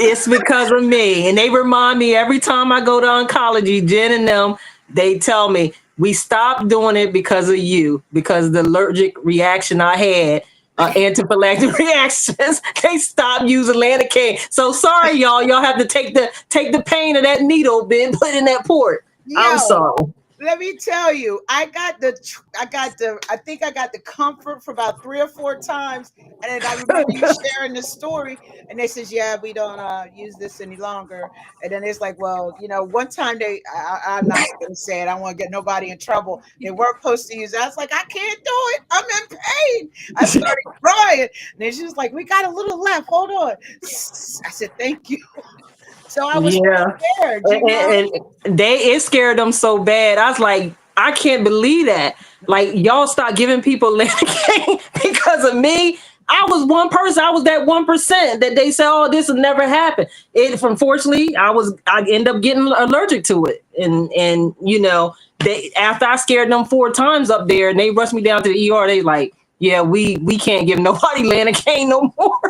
It's because of me. And they remind me every time I go to oncology, Jen and them, they tell me, we stopped doing it because of you, because the allergic reaction I had, anaphylactic reactions, they stopped using lidocaine. So sorry, y'all. Y'all have to take the pain of that needle being put in that port. I'm Yo, sorry. let me tell you, I think I got the comfort for about 3 or 4 times, and then I remember you sharing the story, and they says, "Yeah, we don't use this any longer." And then it's like, well, one time I'm not going to say it. I don't want to get nobody in trouble. They weren't supposed to use it. I was like, I can't do it. I'm in pain. I started crying, and then she was like, "We got a little left. Hold on." I said, "Thank you." So I was scared, and it scared them so bad. I was like, I can't believe that. Like y'all start giving people lidocaine because of me. I was one person. I was that 1% that they said, "Oh, this will never happen." Unfortunately, I end up getting allergic to it, and they after I scared them 4 times up there, and they rushed me down to the ER. They like, "Yeah, we can't give nobody lidocaine no more."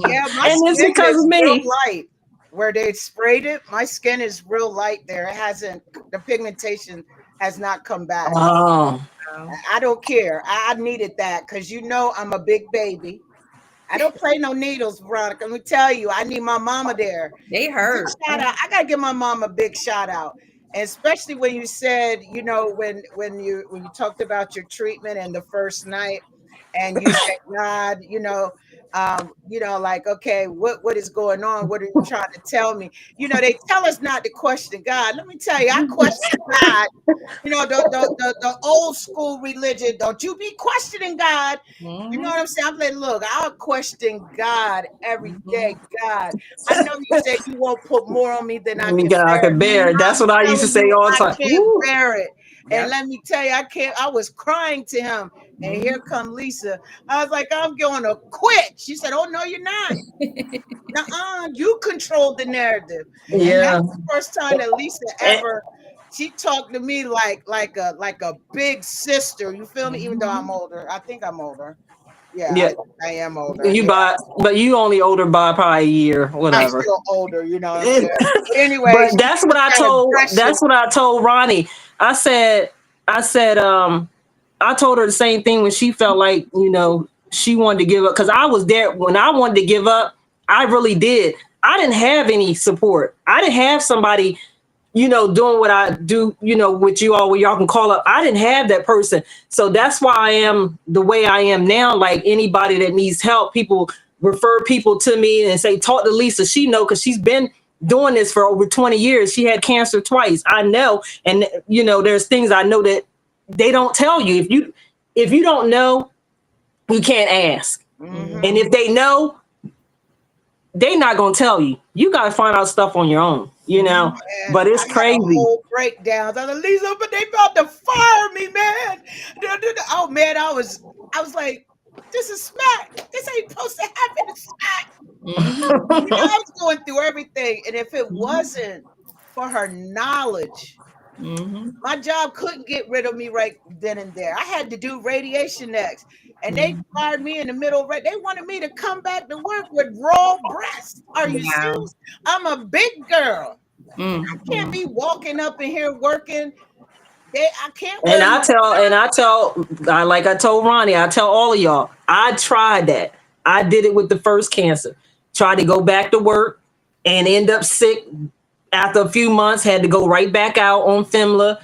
Yeah, my And it's skin because of is real me. light. Where they sprayed it, my skin is real light there. The pigmentation has not come back. Oh. I don't care. I needed that because I'm a big baby. I don't play no needles, Veronica. Let me tell you, I need my mama there. They Big hurt. shout out. I gotta give my mom a big shout out. especially when you said, when you talked about your treatment and the first night, and you said, God, like, okay, what is going on? What are you trying to tell me? They tell us not to question God. Let me tell you, I question God. The old school religion. Don't you be questioning God. You know what I'm saying? I'm like, look, I'll question God every day. God, I know you said you won't put more on me than I can God, I bear. could bear it. That's I'm what I used to telling say you, all the I time. can't Woo. bear it. And Yep. let me tell you, I can't. I was crying to him, and here come Lisa. I was like, I'm going to quit. She said, oh, no, you're not. Nuh-uh, you controlled the narrative. And Yeah. that's the first time that Lisa ever, she talked to me like a big sister. You feel me? Even though I'm older. I think I'm older. Yeah, Yeah. I am older. You Yeah. but you only older by probably a year, I'm whatever. still older, you know what I'm saying? But anyway, But that's she what was I that told. aggression. That's what I told Ronnie. I said. I said. I told her the same thing when she felt like she wanted to give up, because I was there when I wanted to give up. I really did. I didn't have any support. I didn't have somebody doing what I do, with you all, where y'all can call up. I didn't have that person. So that's why I am the way I am now. Like, anybody that needs help, people refer people to me and say, talk to Lisa. She know, because she's been doing this for over 20 years. She had cancer twice. I know. And, there's things I know that they don't tell you. If you don't know, you can't ask. Mhm. And if they know, they not going to tell you. You got to find out stuff on your own, And but it's I had a crazy. whole breakdown. I said, Lisa, but they about to fire me, man. Oh man, I was like, this is smack. This ain't supposed to happen. It's smack. I was going through everything. And if it wasn't for her knowledge, my job couldn't get rid of me right then and there. I had to do radiation next. And they fired me in the middle of it. They wanted me to come back to work with raw breasts. Are you Wow. serious? I'm a big girl. Can't Mm-hmm. be walking up in here working. I can't And wear no. like I told Ronnie, I tell all of y'all, I tried that. I did it with the first cancer. Tried to go back to work and end up sick after a few months, had to go right back out on FEMLA.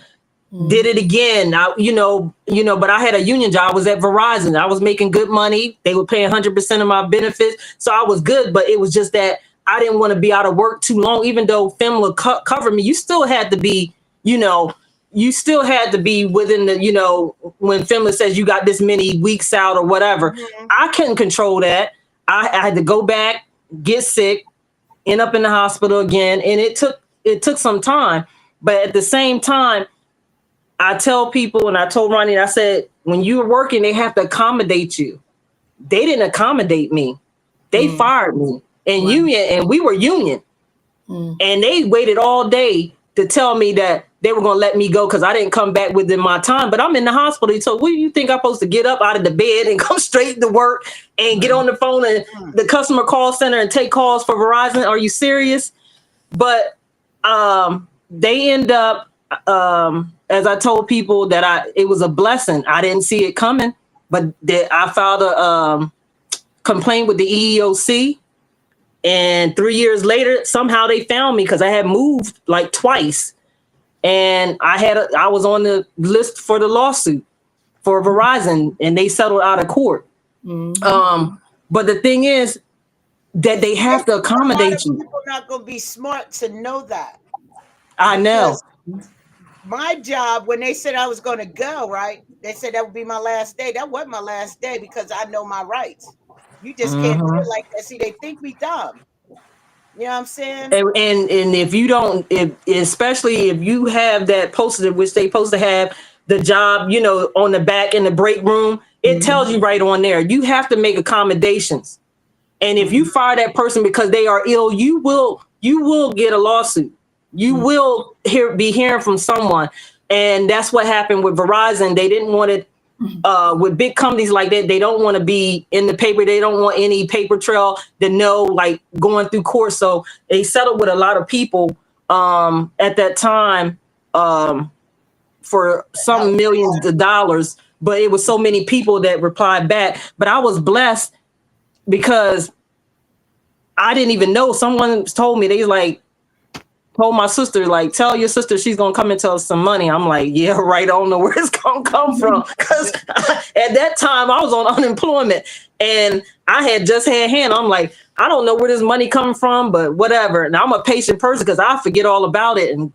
Did it again. But I had a union job. I was at Verizon. I was making good money. They were paying 100% of my benefits. So I was good, but it was just that I didn't want to be out of work too long. Even though FEMLA covered me, you still had to be, within the, when FEMLA says you got this many weeks out or whatever. Mhm. I couldn't control that. I had to go back, get sick, end up in the hospital again. And it took some time. But at the same time, I tell people, and I told Ronnie, I said, when you're working, they have to accommodate you. They didn't accommodate me. They fired me and we were union. And they waited all day to tell me that they were going to let me go because I didn't come back within my time. But I'm in the hospital. So what do you think I'm supposed to get up out of the bed and come straight to work and get on the phone and the customer call center and take calls for Verizon? Are you serious? But they end up, as I told people, that it was a blessing. I didn't see it coming, but I filed a complaint with the EEOC. And 3 years later, somehow they found me because I had moved like twice. And I was on the list for the lawsuit for Verizon, and they settled out of court. But the thing is that they have to A lot of accommodate you. people not going to be smart to know that, I know. because my job, when they said I was going to go, right? They said that would be my last day. That wasn't my last day because I know my rights. You just can't do it like that. See, they think we dumb. You know what I'm saying? And if you don't, especially if you have that posted, which they supposed to have the job, on the back in the break room, it tells you right on there. You have to make accommodations. And if you fire that person because they are ill, you will get a lawsuit. You will be hearing from someone. And that's what happened with Verizon. They didn't want it with big companies like that. They don't want to be in the paper. They don't want any paper trail to know, like, going through court. So they settled with a lot of people at that time for some millions of dollars. But it was so many people that replied back. But I was blessed because I didn't even know. Someone told me, they was like, told my sister, like, tell your sister she's gonna come and tell us some money. I'm like, yeah, right. I don't know where it's gonna come from, because at that time I was on unemployment and I had just had Hannah. I'm like, I don't know where this money coming from, but whatever. And I'm a patient person because I forget all about it. And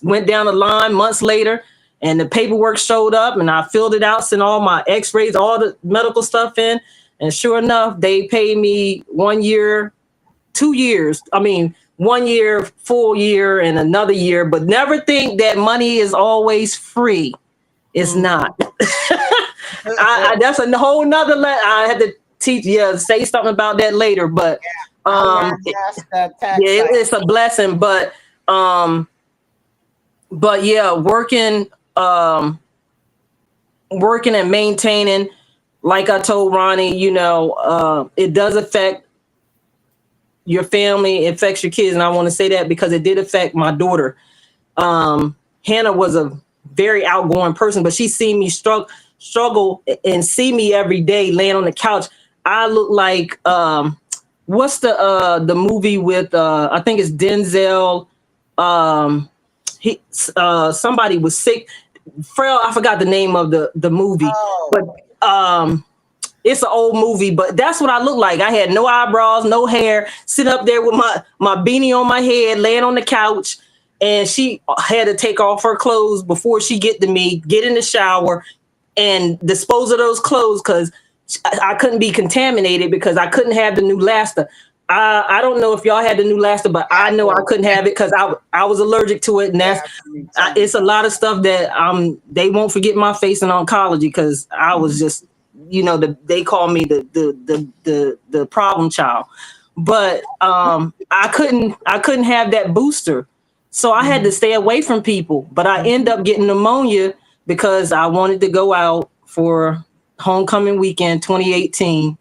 went down the line months later, and the paperwork showed up, and I filled it out, sent all my X-rays, all the medical stuff in, and sure enough, they paid me 1 year, 2 years. I mean, 1 year, full year, and another year. But never think that money is always free. It's not. That's a whole nother. I had to teach. Yeah, say something about that later. But I learned that tax yeah, site. it's a blessing. But yeah, working and maintaining. Like I told Ronnie, it does affect your family, it affects your kids. And I want to say that because it did affect my daughter. Hannah was a very outgoing person, but she seen me struggle and see me every day laying on the couch. I look like, what's the movie with, I think it's Denzel. Somebody was sick. Frail, I forgot the name of the movie, but it's an old movie, but that's what I look like. I had no eyebrows, no hair, sitting up there with my beanie on my head, laying on the couch, and she had to take off her clothes before she get to me, get in the shower, and dispose of those clothes because I couldn't be contaminated because I couldn't have the new Lasta. I don't know if y'all had the new Lasta, but I know I couldn't have it because I was allergic to it, and it's a lot of stuff that they won't forget my face in oncology because I was just, they call me the problem child. But I couldn't have that booster, so I had to stay away from people. But I end up getting pneumonia because I wanted to go out for homecoming weekend 2018.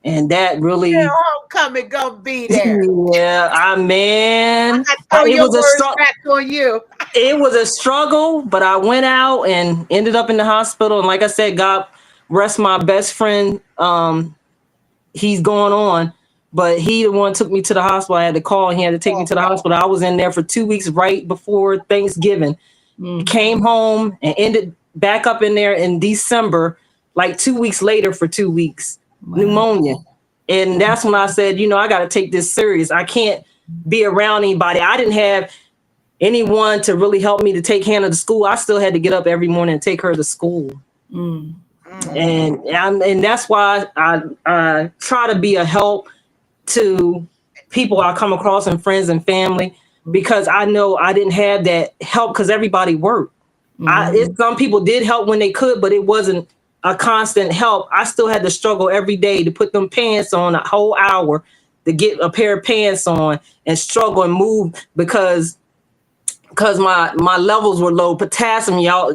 And that really, homecoming gonna be there. Yeah, man, it was a struggle. Back on you. It was a struggle, but I went out and ended up in the hospital. And like I said, God rest my best friend. He's going on, but he the one took me to the hospital. I had to call. He had to take me to the hospital. I was in there for 2 weeks right before Thanksgiving. Came home and ended back up in there in December, like 2 weeks later for 2 weeks. Pneumonia. And that's when I said, I got to take this serious. I can't be around anybody. I didn't have anyone to really help me to take Hannah to school. I still had to get up every morning and take her to school. And that's why I try to be a help to people I come across and friends and family, because I know I didn't have that help because everybody worked. Some people did help when they could, but it wasn't a constant help. I still had to struggle every day to put them pants on a whole hour to get a pair of pants on and struggle and move because my levels were low. Potassium, y'all,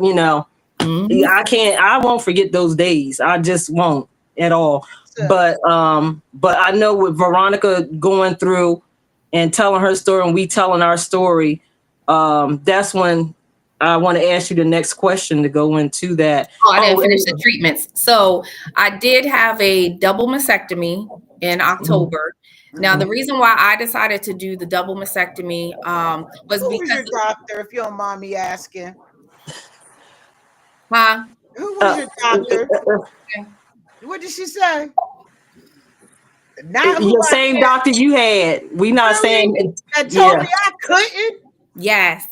I won't forget those days. I just won't at all. But I know with Veronica going through and telling her story and we telling our story, that's when I want to ask you the next question to go into that. I didn't finish the treatments. So I did have a double mastectomy in October. Now, the reason why I decided to do the double mastectomy was Who because was your doctor, if you don't mind me asking? Huh? Who was your doctor? What did she say? Not the same doctor you had. We not saying that told me I couldn't. Yes.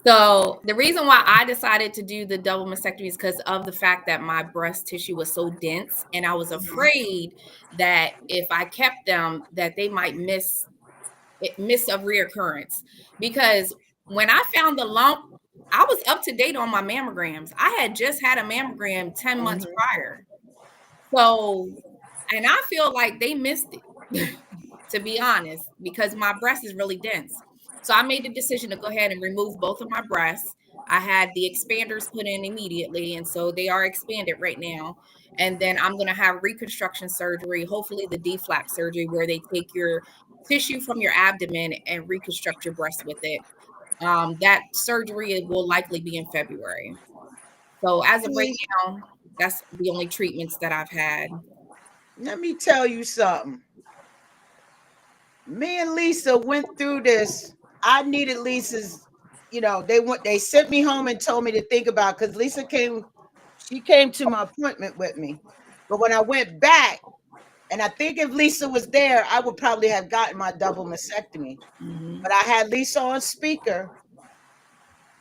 So the reason why I decided to do the double mastectomy is because of the fact that my breast tissue was so dense, and I was afraid that if I kept them, that they might miss a reoccurrence. Because when I found the lump, I was up to date on my mammograms. I had just had a mammogram 10 months prior. So, and I feel like they missed it, to be honest, because my breast is really dense. So I made the decision to go ahead and remove both of my breasts. I had the expanders put in immediately, and so they are expanded right now. And then I'm going to have reconstruction surgery, hopefully the D-flap surgery, where they take your tissue from your abdomen and reconstruct your breast with it. That surgery will likely be in February. So as of right now, that's the only treatments that I've had. Let me tell you something. Me and Lisa went through this. I needed Lisa's, they sent me home and told me to think about, because Lisa came, she came to my appointment with me. But when I went back, and I think if Lisa was there, I would probably have gotten my double mastectomy. Mhm. But I had Lisa on speaker,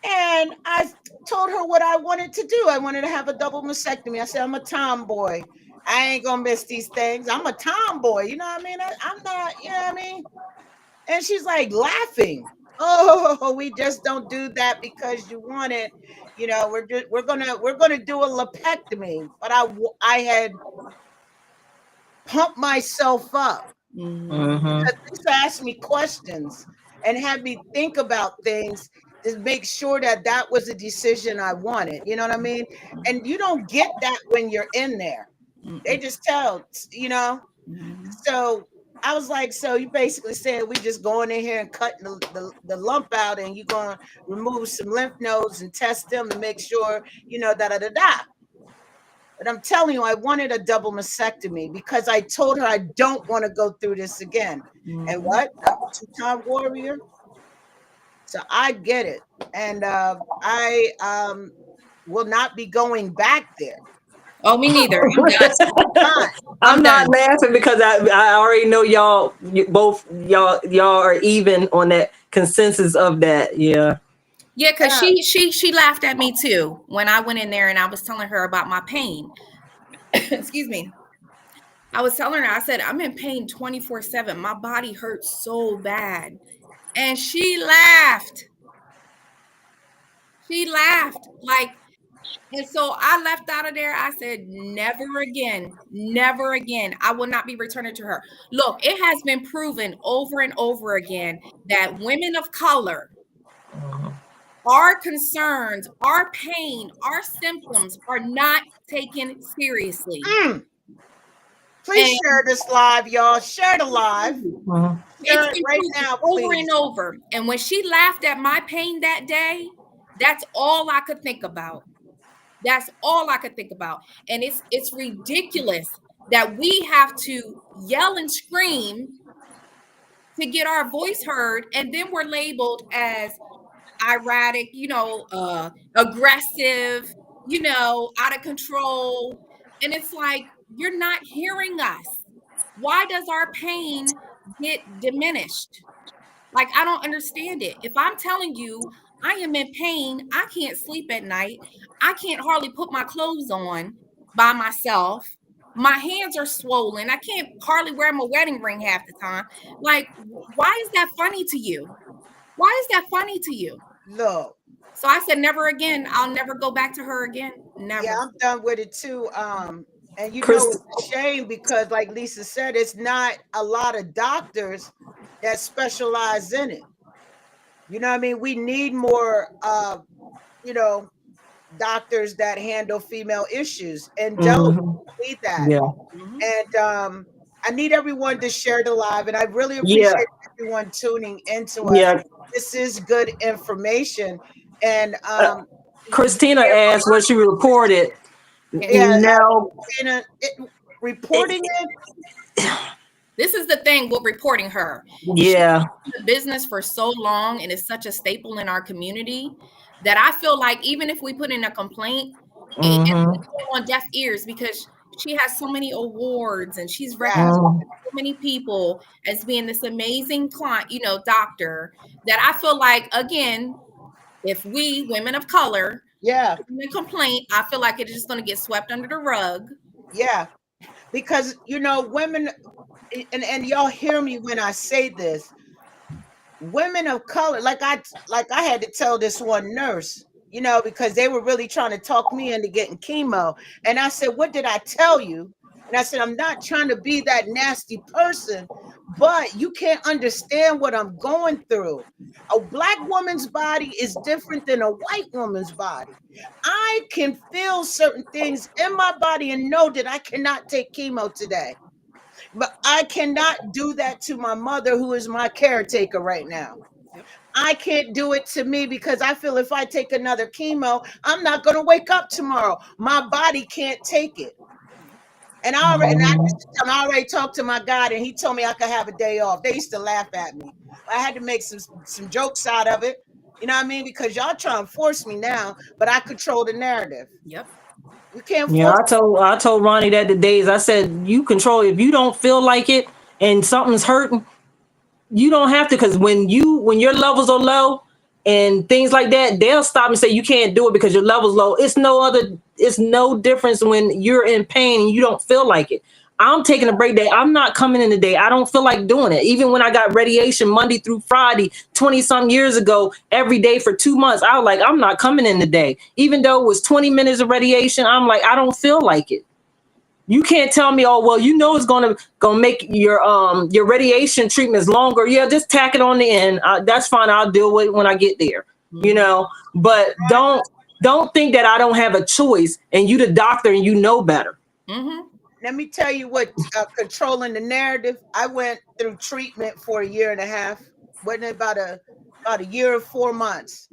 and I told her what I wanted to do. I wanted to have a double mastectomy. I said, I'm a tomboy. I ain't gonna miss these things. I'm a tomboy. You know what I mean? I'm not, you know what I mean? And she's like laughing. Oh, we just don't do that because you want it. We're gonna do a lipectomy. But I had pumped myself up Mhm. because Mm-hmm. Lisa asked me questions and had me think about things to make sure that that was a decision I wanted. You know what I mean? And you don't get that when you're in there. They Mhm. just tell, you know. Mhm. So I was like, so you basically saying we just going in here and cutting the lump out, and you're going to remove some lymph nodes and test them to make sure, da da da da. But I'm telling you, I wanted a double mastectomy because I told her I don't want to go through this again. And Mhm. what? I'm a two-time warrior. So I get it. And I will not be going back there. Oh, me neither. I'm done. Not. I'm I'm not done. laughing because I already know y'all both y'all are even on that consensus of that. Yeah. Yeah, because Yeah. she laughed at me too when I went in there and I was telling her about my pain. Excuse me. I was telling her, I said, I'm in pain 24/7. My body hurts so bad. And she laughed. She laughed. Like, and so I left out of there. I said, never again, never again. I will not be returning to her. Look, it has been proven over and over again that women of color, Mhm. our concerns, our pain, our symptoms are not taken seriously. Mm. Please And share this live, y'all. Share the live. Mhm. it's Share it been right proven now, over please. and over. And when she laughed at my pain that day, that's all I could think about. That's all I could think about. And it's ridiculous that we have to yell and scream to get our voice heard, and then we're labeled as erratic, aggressive, out of control. And it's like, you're not hearing us. Why does our pain get diminished? Like, I don't understand it. If I'm telling you I am in pain, I can't sleep at night, I can't hardly put my clothes on by myself. My hands are swollen. I can't hardly wear my wedding ring half the time. Like, why is that funny to you? Why is that funny to you? Look, So I said, never again. I'll never go back to her again. yeah, Never. I'm done with it too. And Chris. it's a shame because, like Lisa said, it's not a lot of doctors that specialize in it. You know what I mean? We need more, you know, doctors that handle female issues. And Delaware Mhm. need that. Yeah. Mhm. And I need everyone to share the live. And I really Yeah. appreciate everyone tuning into us. Yeah. This is good information. And Uh, you Christina hear asked what she reported. And yeah, No. Tina, It, reporting it, this is the thing with reporting her. She's yeah. been in the business for so long and is such a staple in our community that I feel like even if we put in a complaint, it's Mm-hmm. on deaf ears because she has so many awards and she's recognized yes, Mm. by so many people as being this amazing client, doctor, that I feel like, again, if we women of color yeah, put in a complaint, I feel like it's just going to get swept under the rug. yeah. Because women, and y'all hear me when I say this, women of color, like I had to tell this one nurse, because they were really trying to talk me into getting chemo. And I said, what did I tell you? And I said, I'm not trying to be that nasty person, but you can't understand what I'm going through. A black woman's body is different than a white woman's body. I can feel certain things in my body and know that I cannot take chemo today. But I cannot do that to my mother, who is my caretaker right now. Yep. I can't do it to me because I feel if I take another chemo, I'm not going to wake up tomorrow. My body can't take it. And I already talked to my God, and he told me I could have a day off. They used to laugh at me. I had to make some jokes out of it. You know what I mean? Because y'all trying to force me now, but I control the narrative. Yep. You can't Yeah, force. I told Ronnie that the days I said you control. If you don't feel like it and something's hurting, you don't have to, because when your levels are low and things like that, they'll stop and say you can't do it because your level's low. It's no difference when you're in pain and you don't feel like it. I'm taking a break day. I'm not coming in today. I don't feel like doing it. Even when I got radiation Monday through Friday, 20 some years ago, every day for 2 months, I was like, I'm not coming in today. Even though it was 20 minutes of radiation, I'm like, I don't feel like it. You can't tell me, oh well, it's gonna make your radiation treatments longer. Yeah, just tack it on the end. That's fine. I'll deal with it when I get there. But don't think that I don't have a choice and you the doctor and you know better. Mm-hmm. Let me tell you what controlling the narrative. I went through treatment for a year and a half. Wasn't it about a year or 4 months?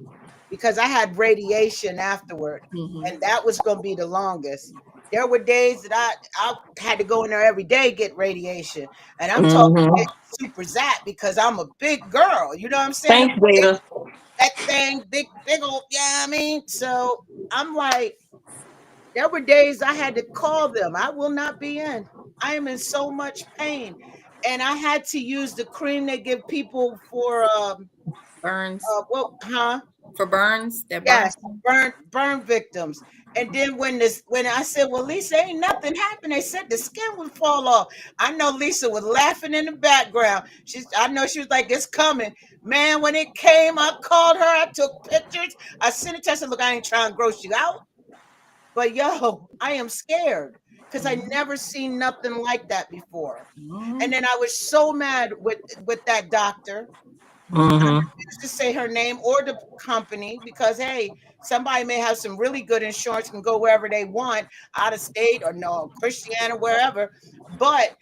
Because I had radiation afterward, and that was going to be the longest. There were days that I had to go in there every day get radiation, and I'm talking super zap because I'm a big girl. You know what I'm saying? Thanks, Data. That thing, big old, yeah. I mean, so I'm like, there were days I had to call them. I will not be in. I am in so much pain, and I had to use the cream they give people for Burns. For burns. That yes, burn. burn victims. And then when I said, well, Lisa, ain't nothing happened, they said the skin would fall off. I know Lisa was laughing in the background. I know she was like, it's coming. Man, when it came, I called her, I took pictures, I sent it to her. I said, look, I ain't trying to gross you out. But yo, I am scared because I never seen nothing like that before. And then I was so mad with that doctor. I refuse to say her name or the company because hey, somebody may have some really good insurance, can go wherever they want, out of state or no Christiana, wherever. But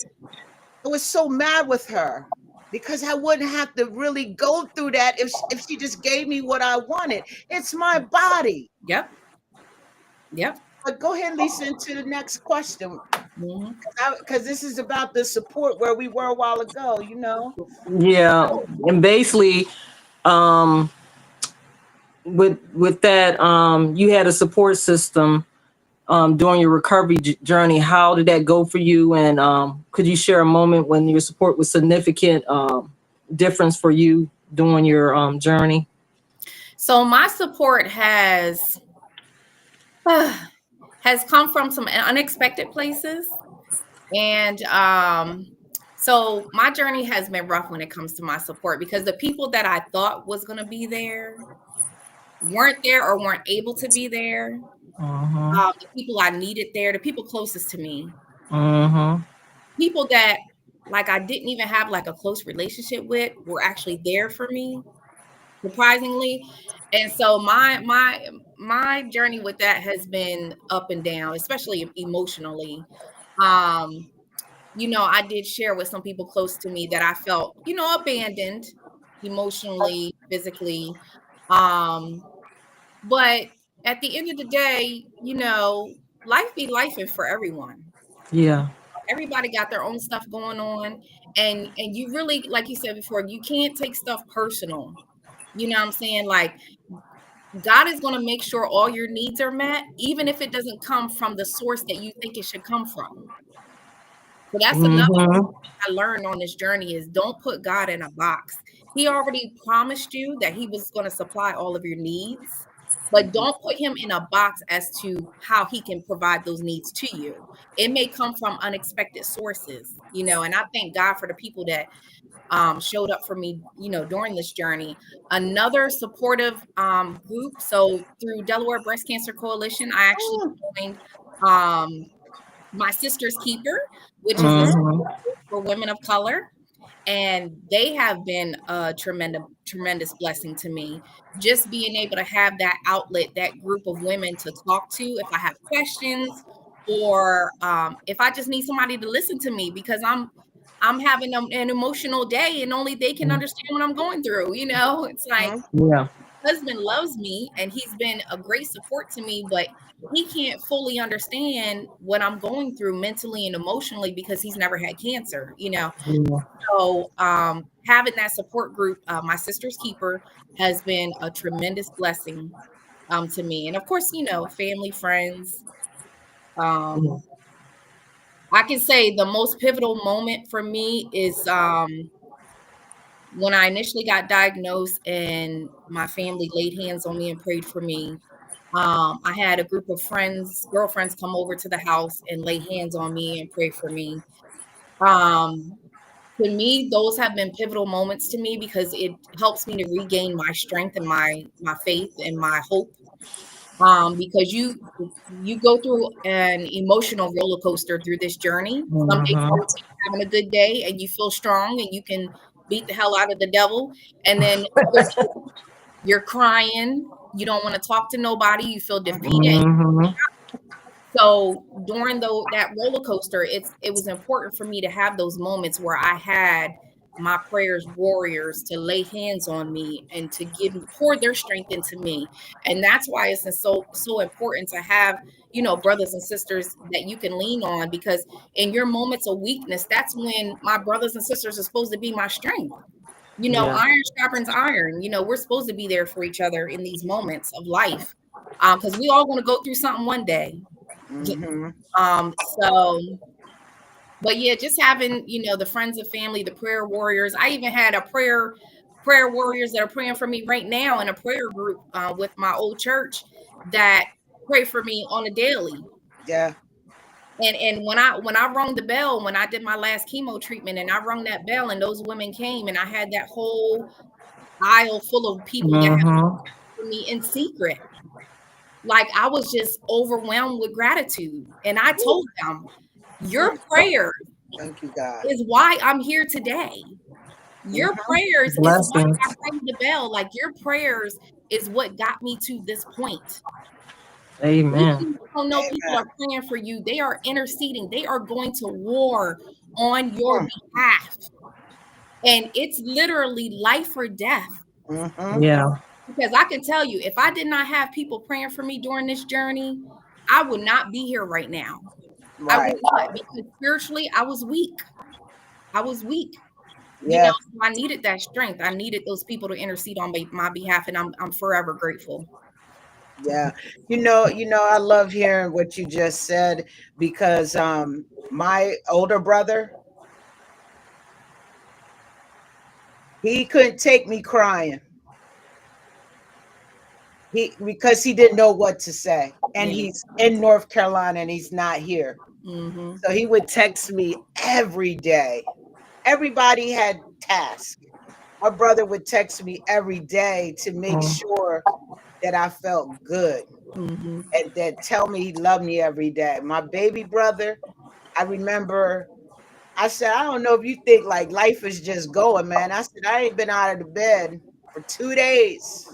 I was so mad with her because I wouldn't have to really go through that if she just gave me what I wanted. It's my body. Yep. But go ahead, Lisa, into the next question. Because this is about the support where we were a while ago, Yeah, and basically, with that, you had a support system during your recovery journey. How did that go for you? And could you share a moment when your support was significant difference for you during your journey? So my support has come from some unexpected places. And so my journey has been rough when it comes to my support because the people that I thought was going to be there weren't there or weren't able to be there. The people I needed there, the people closest to me, people that like I didn't even have like a close relationship with were actually there for me, surprisingly. And so my journey with that has been up and down, especially emotionally. I did share with some people close to me that I felt, abandoned emotionally, physically. But at the end of the day, life be lifing for everyone. Yeah. Everybody got their own stuff going on. And you really, like you said before, you can't take stuff personal. You know what I'm saying? Like God is going to make sure all your needs are met, even if it doesn't come from the source that you think it should come from. So that's another thing I learned on this journey is don't put God in a box. He already promised you that he was going to supply all of your needs, but don't put him in a box as to how he can provide those needs to you. It may come from unexpected sources, and I thank God for the people that showed up for me, during this journey. Another supportive group. So through Delaware Breast Cancer Coalition, I actually joined My Sister's Keeper, which is a support group for women of color. And they have been a tremendous blessing to me. Just being able to have that outlet, that group of women to talk to if I have questions or if I just need somebody to listen to me because I'm having an emotional day and only they can understand what I'm going through. It's like, yeah. husband loves me and he's been a great support to me, but he can't fully understand what I'm going through mentally and emotionally because he's never had cancer, you know. Yeah. So having that support group, my sister's keeper, has been a tremendous blessing to me. And of course, you know, family, friends. Yeah. I can say the most pivotal moment for me is when I initially got diagnosed and my family laid hands on me and prayed for me. I had a group of friends, girlfriends, come over to the house and lay hands on me and pray for me. Um, to me, those have been pivotal moments to me because it helps me to regain my strength and my faith and my hope. Because you go through an emotional roller coaster through this journey. Some days Mhm. you're having a good day and you feel strong and you can beat the hell out of the devil, and then other days you're crying, you don't want to talk to nobody, you feel defeated. Mhm. So during that roller coaster, it was important for me to have those moments where I had my prayers warriors to lay hands on me and to pour their strength into me. And that's why it's so important to have, you know, brothers and sisters that you can lean on, because in your moments of weakness, that's when my brothers and sisters are supposed to be my strength. You know, Yeah. iron sharpens iron. You know, we're supposed to be there for each other in these moments of life. Because we all want to go through something one day. Mm-hmm. So, but yeah, just having, you know, the friends and family, the prayer warriors. I even had a prayer warriors that are praying for me right now in a prayer group with my old church that pray for me on a daily. Yeah. And when I rung the bell, when I did my last chemo treatment and I rung that bell and those women came and I had that whole aisle full of people that have Mhm. for me in secret. Like I was just overwhelmed with gratitude. And I Woo. told them, your prayer Thank you, God. is why I'm here today. Your Mm-hmm. prayers is why Blessings. I rang the bell. Like your prayers is what got me to this point. Even if Amen. you don't know people Amen. are praying for you, they are interceding. They are going to war on your Mm. behalf. And it's literally life or death. Mm-hmm. Yeah. Because I can tell you, if I did not have people praying for me during this journey, I would not be here right now. I Right. would not, because spiritually I was weak. I was weak. You know, Yeah. so I needed that strength. I needed those people to intercede on my behalf, and I'm forever grateful. Yeah. I love hearing what you just said because my older brother, he couldn't take me crying. Because he didn't know what to say. And Yeah. he's in North Carolina and he's not here. Mm-hmm. So he would text me every day. Everybody had tasks. My brother would text me every day to make Mm. sure that I felt good Mm-hmm. and that tell me he loved me every day. My baby brother, I remember I said, I don't know if you think like life is just going, man. I said, I ain't been out of the bed for 2 days.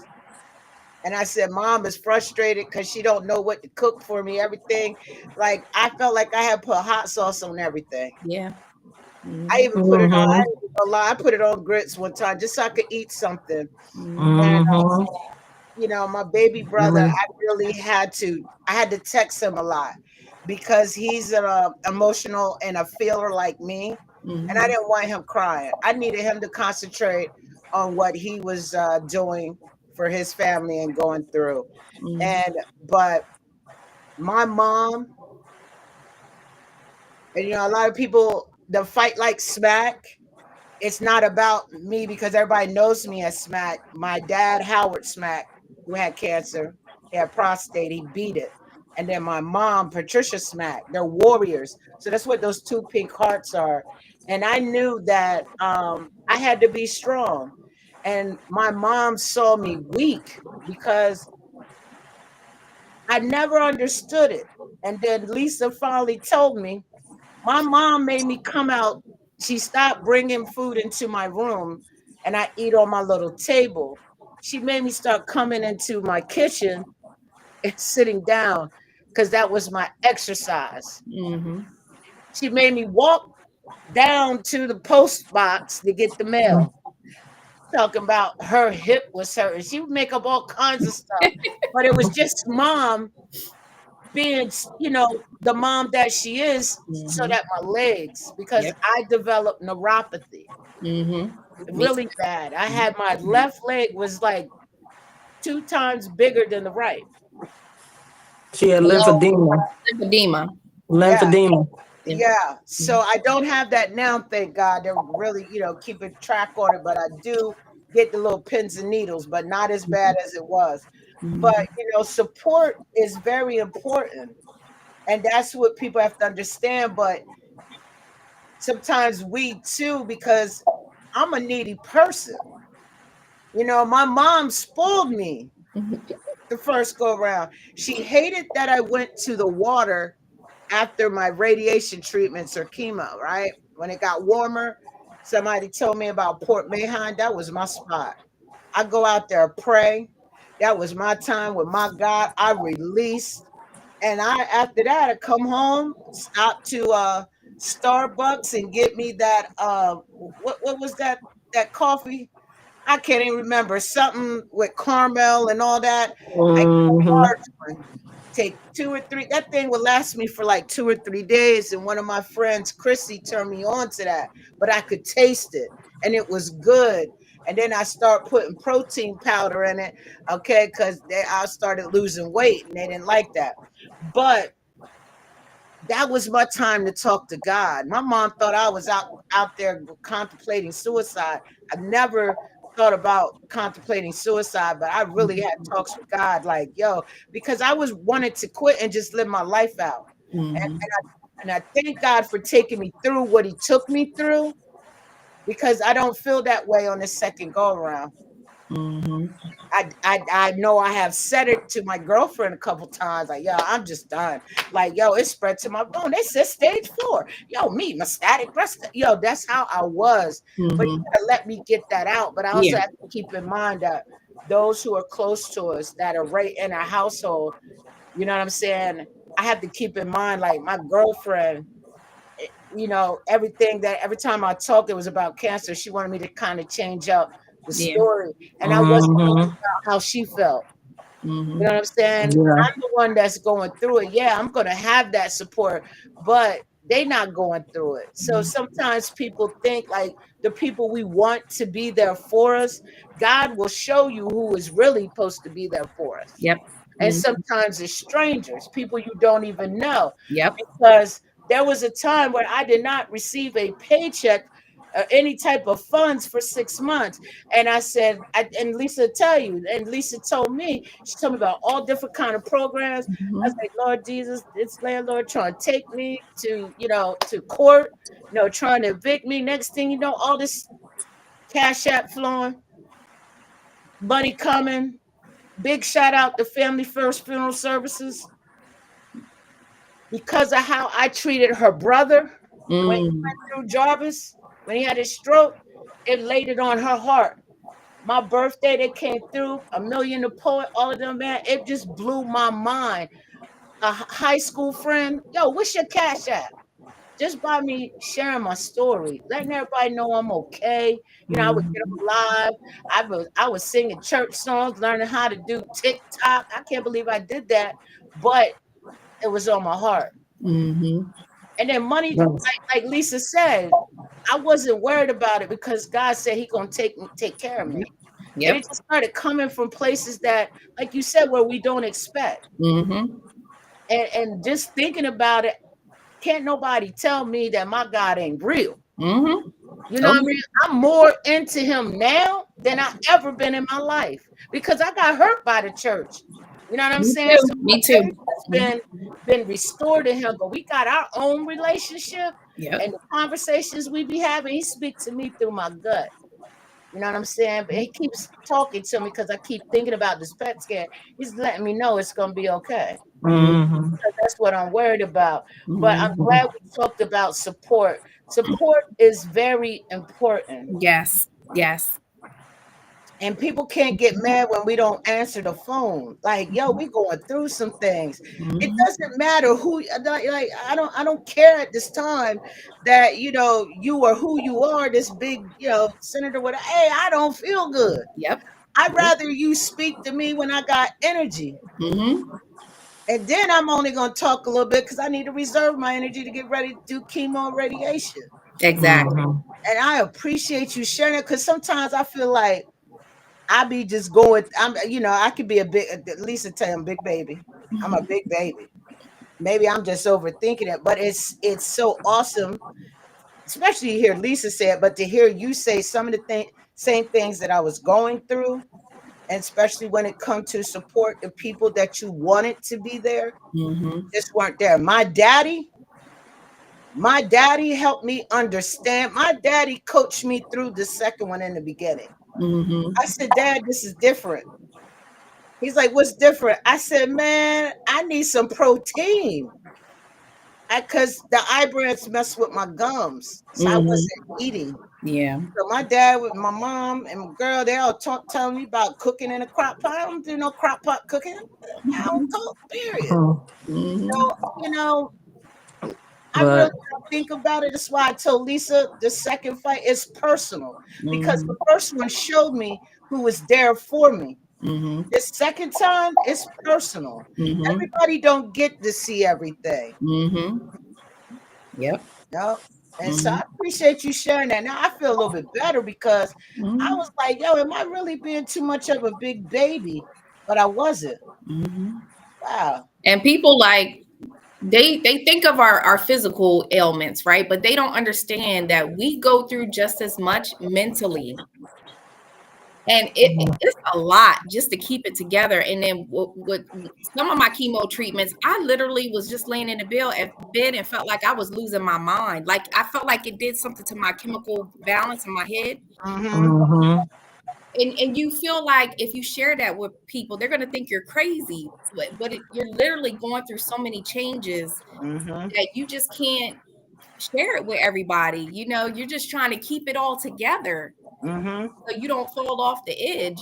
And I said, Mom is frustrated because she don't know what to cook for me. Everything, like I felt like I had put hot sauce on everything. Yeah. I Mm-hmm. even put it on. I Mhm. ain't even gonna lie, I put it on grits one time just so I could eat something. Mm-hmm. And Mhm. my baby brother, Really. I really had to. I had to text him a lot because he's emotional and a feeler like me, and I Mm-hmm. didn't want him crying. I needed him to concentrate on what he was doing for his family and going through. Mm-hmm. And but my mom, and a lot of people, the fight like smack. It's not about me because everybody knows me as Smack. My dad, Howard Smack, who had cancer, he had prostate, he beat it. And then my mom, Patricia Smack, they're warriors. So that's what those two pink hearts are. And I knew that I had to be strong. And my mom saw me weak because I never understood it. And then Lisa finally told me, my mom made me come out. She stopped bringing food into my room and I eat on my little table. She made me start coming into my kitchen and sitting down because that was my exercise. Mm-hmm. She made me walk down to the post box to get the mail. talking about her hip was hurting. She would make up all kinds of stuff, but it was just mom being, the mom that she is, so that my legs, because Yep. I developed neuropathy Me really bad. I had my left leg was like 2 times bigger than the right. She had So lymphedema. lymphedema. yeah, Lymphedema. yeah. So I don't have that now, thank God. They're really, keeping track on it, but I do get the little pins and needles, but not as bad as it was. But support is very important. And that's what people have to understand. But sometimes we too, because I'm a needy person. My mom spoiled me the first go around. She hated that I went to the water after my radiation treatments or chemo, right? When it got warmer, somebody told me about Port Mahon. That was my spot. I go out there, pray. That was my time with my God. I released. And after that, I come home, stop to Starbucks and get me that what was that coffee? I can't even remember, something with caramel and all that. I get Mm-hmm. margarine. Take 2 or 3. That thing would last me for like 2 or 3 days. And one of my friends, Chrissy, turned me on to that. But I could taste it, and it was good. And then I start putting protein powder in it, okay, because I started losing weight, and they didn't like that. But that was my time to talk to God. My mom thought I was out there contemplating suicide. I never thought about contemplating suicide, but I really had talks with God, like, yo, because I was wanted to quit and just live my life out. And, Mm-hmm. and I thank God for taking me through what He took me through, because I don't feel that way on the second go around. Mm-hmm. I know I have said it to my girlfriend a couple times, like, yo, I'm just done. Like, yo, it spread to my bone. They said stage 4. Yo, me, metastatic breast. Yo, that's how I was. But you Mm-hmm. gotta let me get that out. But I also Yeah. have to keep in mind that those who are close to us, that are right in our household, you know what I'm saying? I have to keep in mind, like my girlfriend, everything that every time I talked, it was about cancer. She wanted me to kind of change up the Yeah. story. And I wasn't thinking Mm-hmm. about how she felt. You Mm-hmm. know what I'm saying? Yeah. I'm the one that's going through it. Yeah, I'm going to have that support, but they not going through it. So sometimes people think like the people we want to be there for us, God will show you who is really supposed to be there for us. Yep. And Mm-hmm. sometimes it's strangers, people you don't even know, Yep. because there was a time where I did not receive a paycheck or any type of funds for 6 months. And I said, and Lisa tell you, and Lisa told me, she told me about all different kind of programs. I was Mm-hmm. like, Lord Jesus, this landlord trying to take me to court, trying to evict me. Next thing you know, all this cash app flowing, money coming. Big shout out to Family First Funeral Services, because of how I treated her brother when he Mm. went through Jarvis, when he had his stroke. It laid it on her heart. My birthday, they came through, a million the poet, all of them, man. It just blew my mind. A high school friend, yo, what's your cash app? Just by me sharing my story, letting everybody know I'm okay. I would get Mm-hmm. them live. I was singing church songs, learning how to do TikTok. I can't believe I did that, but it was on my heart. Mm-hmm. And then money, Yes. like Lisa said, I wasn't worried about it because God said He gonna take care of me. And Yep. it just started coming from places that, like you said, where we don't expect. Mm-hmm. And just thinking about it, can't nobody tell me that my God ain't real. Mm-hmm. You know Oh, what I mean? I'm more into Him now than I ever been in my life, because I got hurt by the church. You know what I'm me saying? too. So Me my too. faith has Mm-hmm. been restored to Him, but we got our own relationship, Yep. and the conversations we be having. He speaks to me through my gut. You know what I'm saying? But He keeps talking to me because I keep thinking about this PET scan. He's letting me know it's gonna be okay. Mm-hmm. That's what I'm worried about. But I'm Mm-hmm. glad we talked about support. Support is very important. Yes. Yes. And people can't get mad when we don't answer the phone. Like, yo, we going through some things. It Mhm. doesn't matter who, like, I don't care at this time that, you are who you are, this big, senator with, hey, I don't feel good. Yep. I'd rather you speak to me when I got energy. Mhm. And then I'm only going to talk a little bit because I need to reserve my energy to get ready to do chemo and radiation. Exactly. And I appreciate you sharing it because sometimes I feel like I be just going. I could be a big. Lisa tell I'm big baby. I'm a big baby. Maybe I'm just overthinking it, but it's so awesome, especially to hear Lisa say it, but to hear you say some of the same things that I was going through, and especially when it comes to support the people that you wanted to be there, Mhm. just weren't there. My daddy helped me understand. My daddy coached me through the second one in the beginning. Mhm. I said, Dad, this is different. He's like, what's different? I said, man, I need some protein. Because the eyebrows mess with my gums. So I Mhm. wasn't eating. Yeah. So my dad with my mom and my girl, they all telling me about cooking in a crock pot. I don't do no crock pot cooking. I don't cook, period. Mhm. So, I really But don't think about it. That's why I told Lisa the second fight is personal. Because the Mhm. first one showed me who was there for me. Mhm. The second time, it's personal. Mhm. Everybody don't get to see everything. Mhm. Yep. No. And so I Mhm. appreciate you sharing that. Now I feel a little bit better because I Mhm. was like, yo, am I really being too much of a big baby? But I wasn't. Mhm. Wow. And people like they think of our physical ailments, right? But they don't understand that we go through just as much mentally. And it's a lot just to keep it together. And then with some of my chemo treatments, I literally was just laying in the bed and felt like I was losing my mind. Like I felt like it did something to my chemical balance in my head. Mm-hmm. mhm. And you feel like if you share that with people, they're going to think you're crazy. But you're literally going through so many changes Mm-hmm. that you just can't share it with everybody. You're just trying to keep it all together Mm-hmm. so you don't fall off the edge.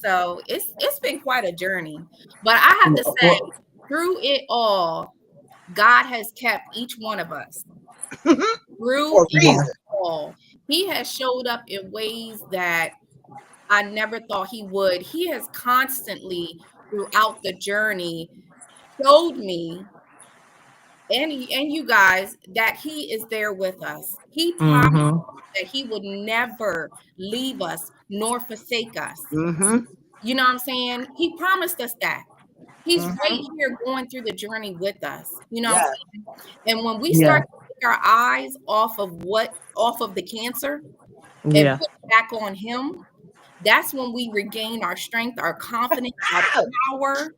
So it's been quite a journey. But I have to say, Well, through it all, God has kept each one of us. Through For a it yeah. reason. all, He has showed up in ways that I never thought He would. He has constantly, throughout the journey, showed me and you guys that He is there with us. He promised Mhm. that He would never leave us nor forsake us. Mm-hmm. You know what I'm saying? He promised us that. He's right Mm-hmm. here going through the journey with us. You know what I'm Yeah. saying? And when we Yeah. start to take our eyes off of the cancer and Yeah. put it back on Him, that's when we regain our strength, our confidence, our Ah! power.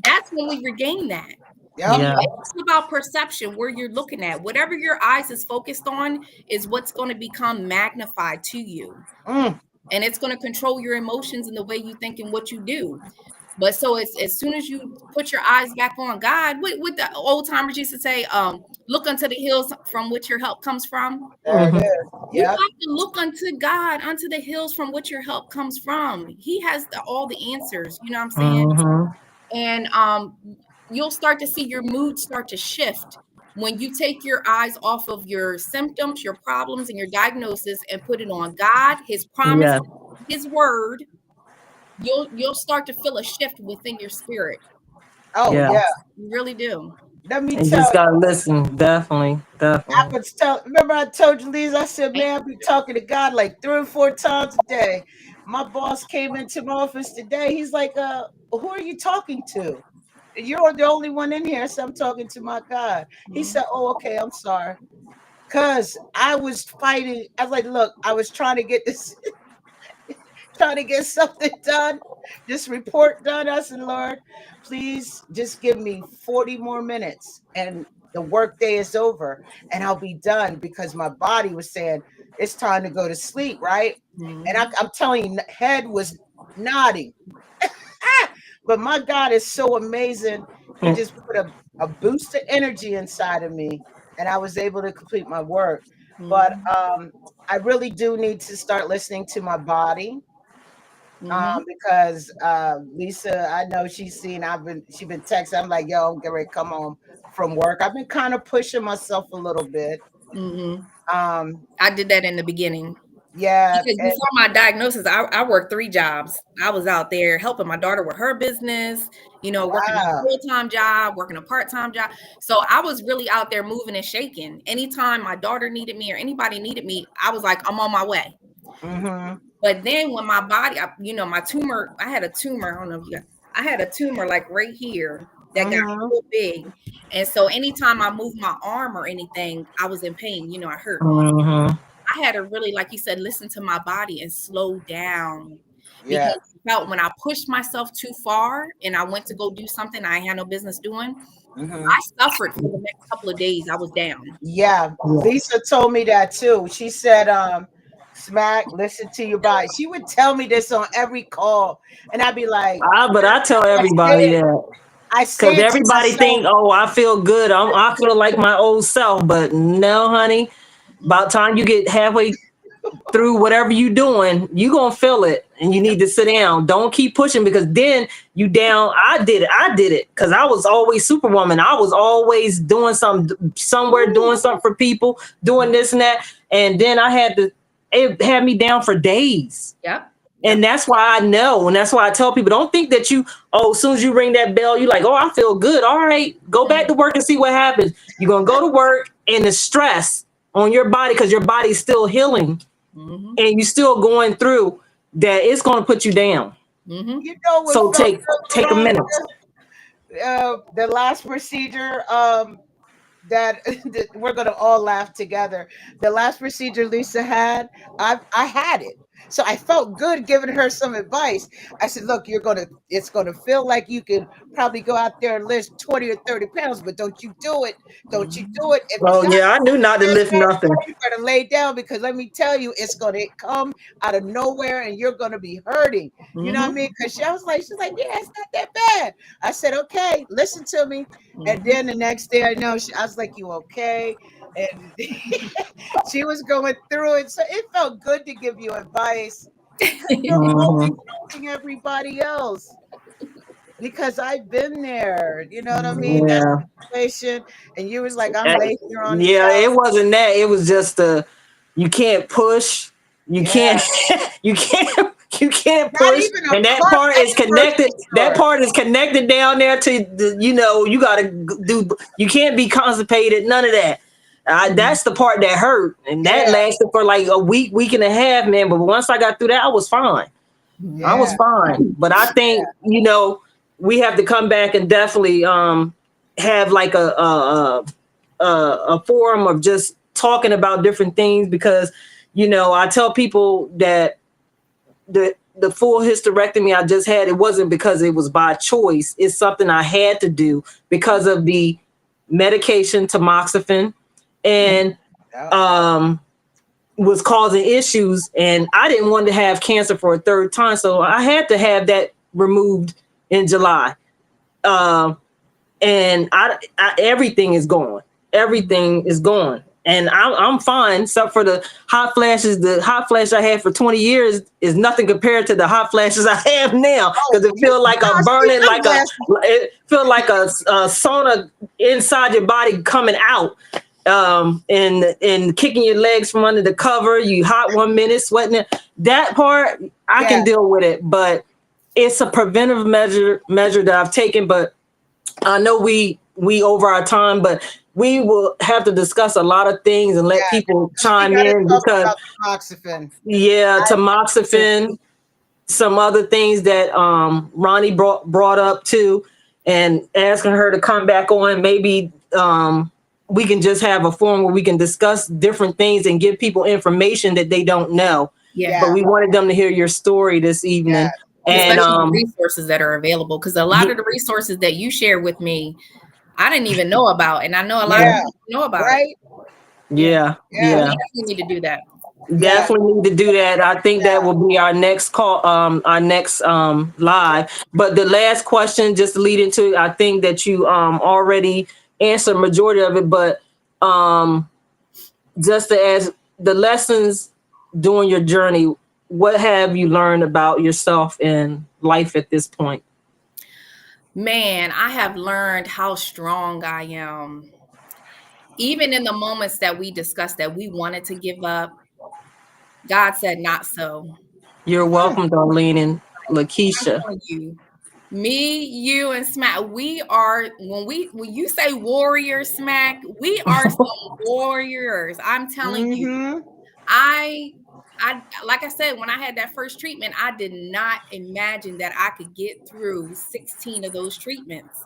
That's when we regain that. Yep. Yeah. It's about perception, where you're looking at. Whatever your eyes is focused on is what's going to become magnified to you. Mm. And it's going to control your emotions and the way you think and what you do. But so it's as soon as you put your eyes back on God, what the old timers used to say, look unto the hills from which your help comes from. There it Mhm. is. You Yep. have to look unto God, unto the hills from which your help comes from. He has all the answers. You know what I'm saying? Mhm. And you'll start to see your mood start to shift when you take your eyes off of your symptoms, your problems, and your diagnosis and put it on God, His promise, Yeah. His word. You'll start to feel a shift within your spirit. Oh Yeah. yeah. You really do. Let me And you tell just you. gotta listen. Definitely. I Definitely. was remember I told you, Lisa, I said, man, I be talking to God like 3 or 4 times a day. My boss came into my office today. He's like, who are you talking to? You're the only one in here, so I'm talking to my God. He said, oh, okay, I'm sorry. Cause I was fighting. I was like, look, I was trying to get this, trying to get something done, this report done. I said, Lord, please just give me 40 more minutes and the workday is over and I'll be done because my body was saying it's time to go to sleep, right? And Mhm. I'm telling you, head was nodding. But my God is so amazing. He Mm. just put a boost of energy inside of me and I was able to complete my work. But Mhm. I really do need to start listening to my body. Because Lisa, I know she's seen. She been texting. I'm like, yo, I'm getting ready to come home from work. I've been kind of pushing myself a little bit. I did that in the beginning. Yeah. Because before my diagnosis, I worked 3 jobs. I was out there helping my daughter with her business, you know, working a full-time job, working a part-time job. So I was really out there moving and shaking. Anytime my daughter needed me or anybody needed me, I was like, I'm on my way. But then when my body, you know, my tumor, I had a tumor. I don't know if you got, I had a tumor like right here that got real big. And so anytime I moved my arm or anything, I was in pain. You know, I hurt. I had to really, like you said, listen to my body and slow down. Because I felt when I pushed myself too far and I went to go do something I had no business doing, I suffered for the next couple of days. I was down. Yeah. Lisa told me that too. She said, Smack, listen to your body. She would tell me this on every call. And I'd be like, but I tell everybody that. Because everybody think, oh, I feel good. I feel like my old self. But no, honey, about time you get halfway through whatever you doing, you going to feel it. And you need to sit down. Don't keep pushing because then you down. I did it because I was always Superwoman. I was always doing somewhere, doing something for people, doing this and that. And then it had me down for days. Yep. And that's why I know. And that's why I tell people, don't think that as soon as you ring that bell, you're like, oh, I feel good. All right, go back to work and see what happens. You're going to go to work and the stress on your body, because your body's still healing and you're still going through that, it's going to put you down. You know what? So take a minute. The last procedure, that we're gonna all laugh together. The last procedure Lisa had, I had it. So I felt good giving her some advice. I said, look, it's gonna feel like you can probably go out there and lift 20 or 30 pounds, but don't you do it. Don't you do it. I knew not to lift nothing. You better lay down, because let me tell you, it's gonna come out of nowhere and you're gonna be hurting. You know what I mean? Because she's like, yeah, it's not that bad. I said, okay, listen to me. And then the next day, I was like, you okay? And she was going through it. So it felt good to give you advice. You're always helping everybody else. Because I've been there. You know what I mean? Yeah. That situation. And you was like, I'm late here on the it wasn't that. It was just you can't push. You can't you can't push. And that part is connected. That part is connected down there to you gotta do, you can't be constipated, none of that. That's the part that hurt. And that lasted for like a week and a half, man. But once I got through that, I was fine. I was fine. But I think, we have to come back and definitely have like a forum of just talking about different things, because I tell people that the full hysterectomy I just had, it wasn't because it was by choice. It's something I had to do because of the medication tamoxifen, and was causing issues, and I didn't want to have cancer for a third time, so I had to have that removed in July. And I everything is gone. Everything is gone. And I'm fine, except for the hot flashes. The hot flash I had for 20 years is nothing compared to the hot flashes I have now, because it feels like I'm burning, it feels like a sauna inside your body coming out, and kicking your legs from under the cover. You hot 1 minute, sweating it. That part I can deal with it, but it's a preventive measure that I've taken. But I know we over our time, but we will have to discuss a lot of things and let people chime in, because tamoxifen, some other things that Ronnie brought up too, and asking her to come back on. Maybe we can just have a forum where we can discuss different things and give people information that they don't know. But we wanted them to hear your story this evening. And especially the resources that are available, because a lot of the resources that you shared with me, I didn't even know about, and I know a lot of people know about it. Yeah. We definitely need to do that. Definitely need to do that. I think that will be our next call, our next live. But the last question, just to lead into, I think that you already answered majority of it, but just to ask the lessons during your journey, what have you learned about yourself in life at this point? Man, I have learned how strong I am. Even in the moments that we discussed that we wanted to give up, God said, not so. You're welcome, Darlene and I'm Lakeisha. telling you, me, you, and Smack, we are, when you say warrior, Smack, we are some warriors. I'm telling you. Mm-hmm. I like I said, when I had that first treatment, I did not imagine that I could get through 16 of those treatments.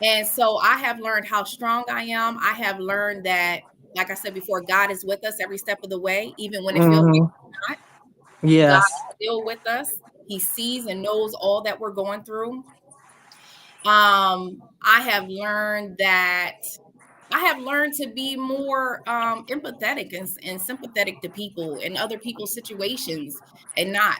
And so I have learned how strong I am. I have learned that, like I said before, God is with us every step of the way, even when it feels like Mhm. he's not. God Yes. is still with us. He sees and knows all that we're going through. I have learned to be more empathetic and sympathetic to people and other people's situations, and not,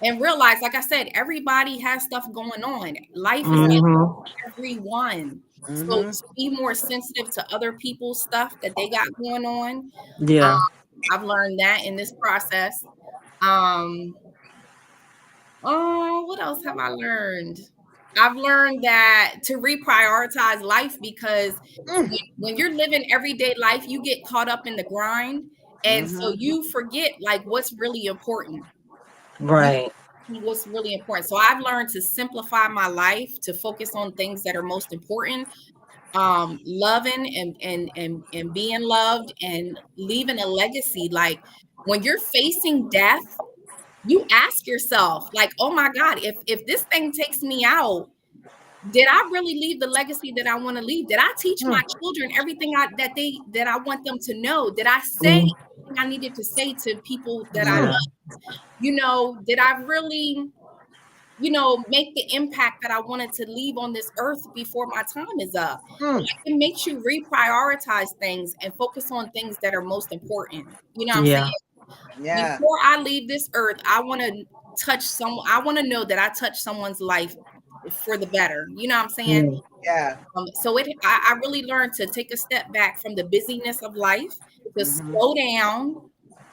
and realize, like I said, everybody has stuff going on. Life is not Mhm. everyone. So Mm-hmm. to be more sensitive to other people's stuff that they got going on, um, Yeah. I've learned that in this process. Um, Oh, what else have I learned? I've learned that to reprioritize life, because Mm. when you're living everyday life, you get caught up in the grind. And so Mm-hmm. you forget like what's really important. You Right. what's really important. So I've learned to simplify my life to focus on things that are most important. Loving and being loved and leaving a legacy. Like when you're facing death, you ask yourself, like, oh my God, if this thing takes me out, did I really leave the legacy that I want to leave? Did I teach my Mm. children everything that I want them to know? Did I say Mm. everything I needed to say to people that I Yeah. love? Did I really, make the impact that I wanted to leave on this earth before my time is up? Mm. Like, it makes you reprioritize things and focus on things that are most important. You know what I'm saying? Yeah. Yeah. Before I leave this earth, I want to I want to know that I touched someone's life for the better. You know what I'm saying? Mm. Yeah. So I really learned to take a step back from the busyness of life, to Mm-hmm. slow down,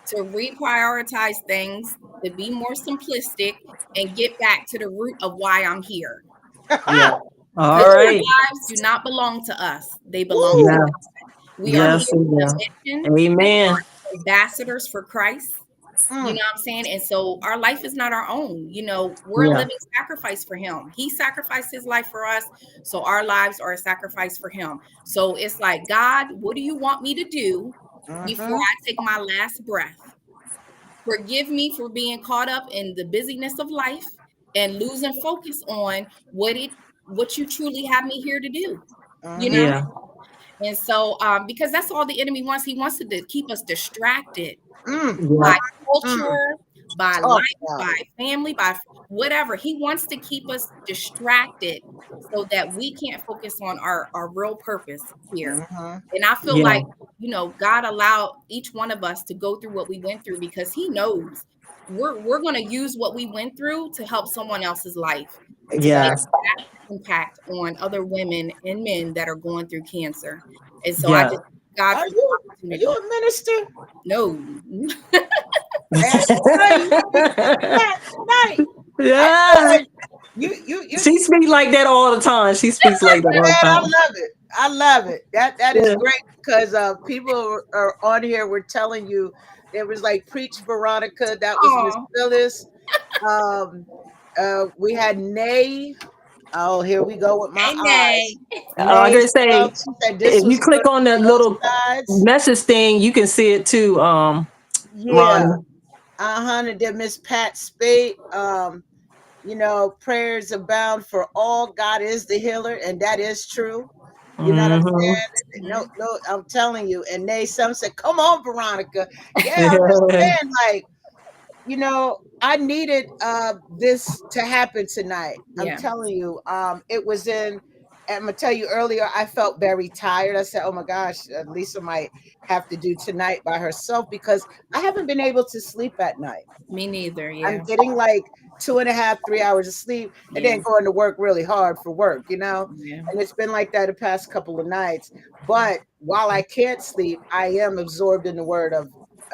to reprioritize things, to be more simplistic, and get back to the root of why I'm here. Yeah. Because All our right. lives do not belong to us; they belong to Woo. Yeah. God. We are here Yes. with Yeah. a mission, Amen. ambassadors for Christ. You Mm. know what I'm saying? And so our life is not our own. We're a Yeah. living sacrifice for him. He sacrificed his life for us. So our lives are a sacrifice for him. So it's like, God, what do you want me to do before Mm-hmm. I take my last breath? Forgive me for being caught up in the busyness of life and losing focus on what you truly have me here to do. You know? Mm-hmm. Yeah. And so because that's all the enemy wants. He wants to keep us distracted Mm. by Yeah. Mm. culture, by Talk life, about by it. family, by whatever. He wants to keep us distracted so that we can't focus on our real purpose here. Mm-hmm. And I feel Yeah. like, God allowed each one of us to go through what we went through because he knows we're going to use what we went through to help someone else's life, to make Yes. impact on other women and men that are going through cancer. And so I Yeah. just God Are for the you opportunity. a minister? No. Man, tonight, tonight. I feel Yeah. like you. She speaks like that all the time. She speaks like that all Man, the I time. love it. I love it. That is Yeah. great because people are on here. Were telling you there was like preach Veronica. That was Miss Oh, Phyllis. Um, we had Nay. Oh, here we go with my hey, eyes. Nay. I'm Nay gonna say, felt she said this if you was click good on that for both little sides. message thing, you can see it too. Yeah. Ronnie. And then Miss Pat Spade. Prayers abound for all. God is the healer, and that is true. You know what I'm Hmm. saying? No, no, I'm telling you. And some said, "Come on, Veronica." Yeah, I'm just saying, like, I needed this to happen tonight. I'm Yeah, telling you. It was in. I'm gonna tell you earlier. I felt very tired. I said, "Oh my gosh, Lisa might have to do tonight by herself because I haven't been able to sleep at night." me neither. I'm Yeah, getting like 2.5, 3 hours of sleep and yeah, then going to work really hard for work. yeah. And it's been like that the past couple of nights. But while I can't sleep, I am absorbed in the word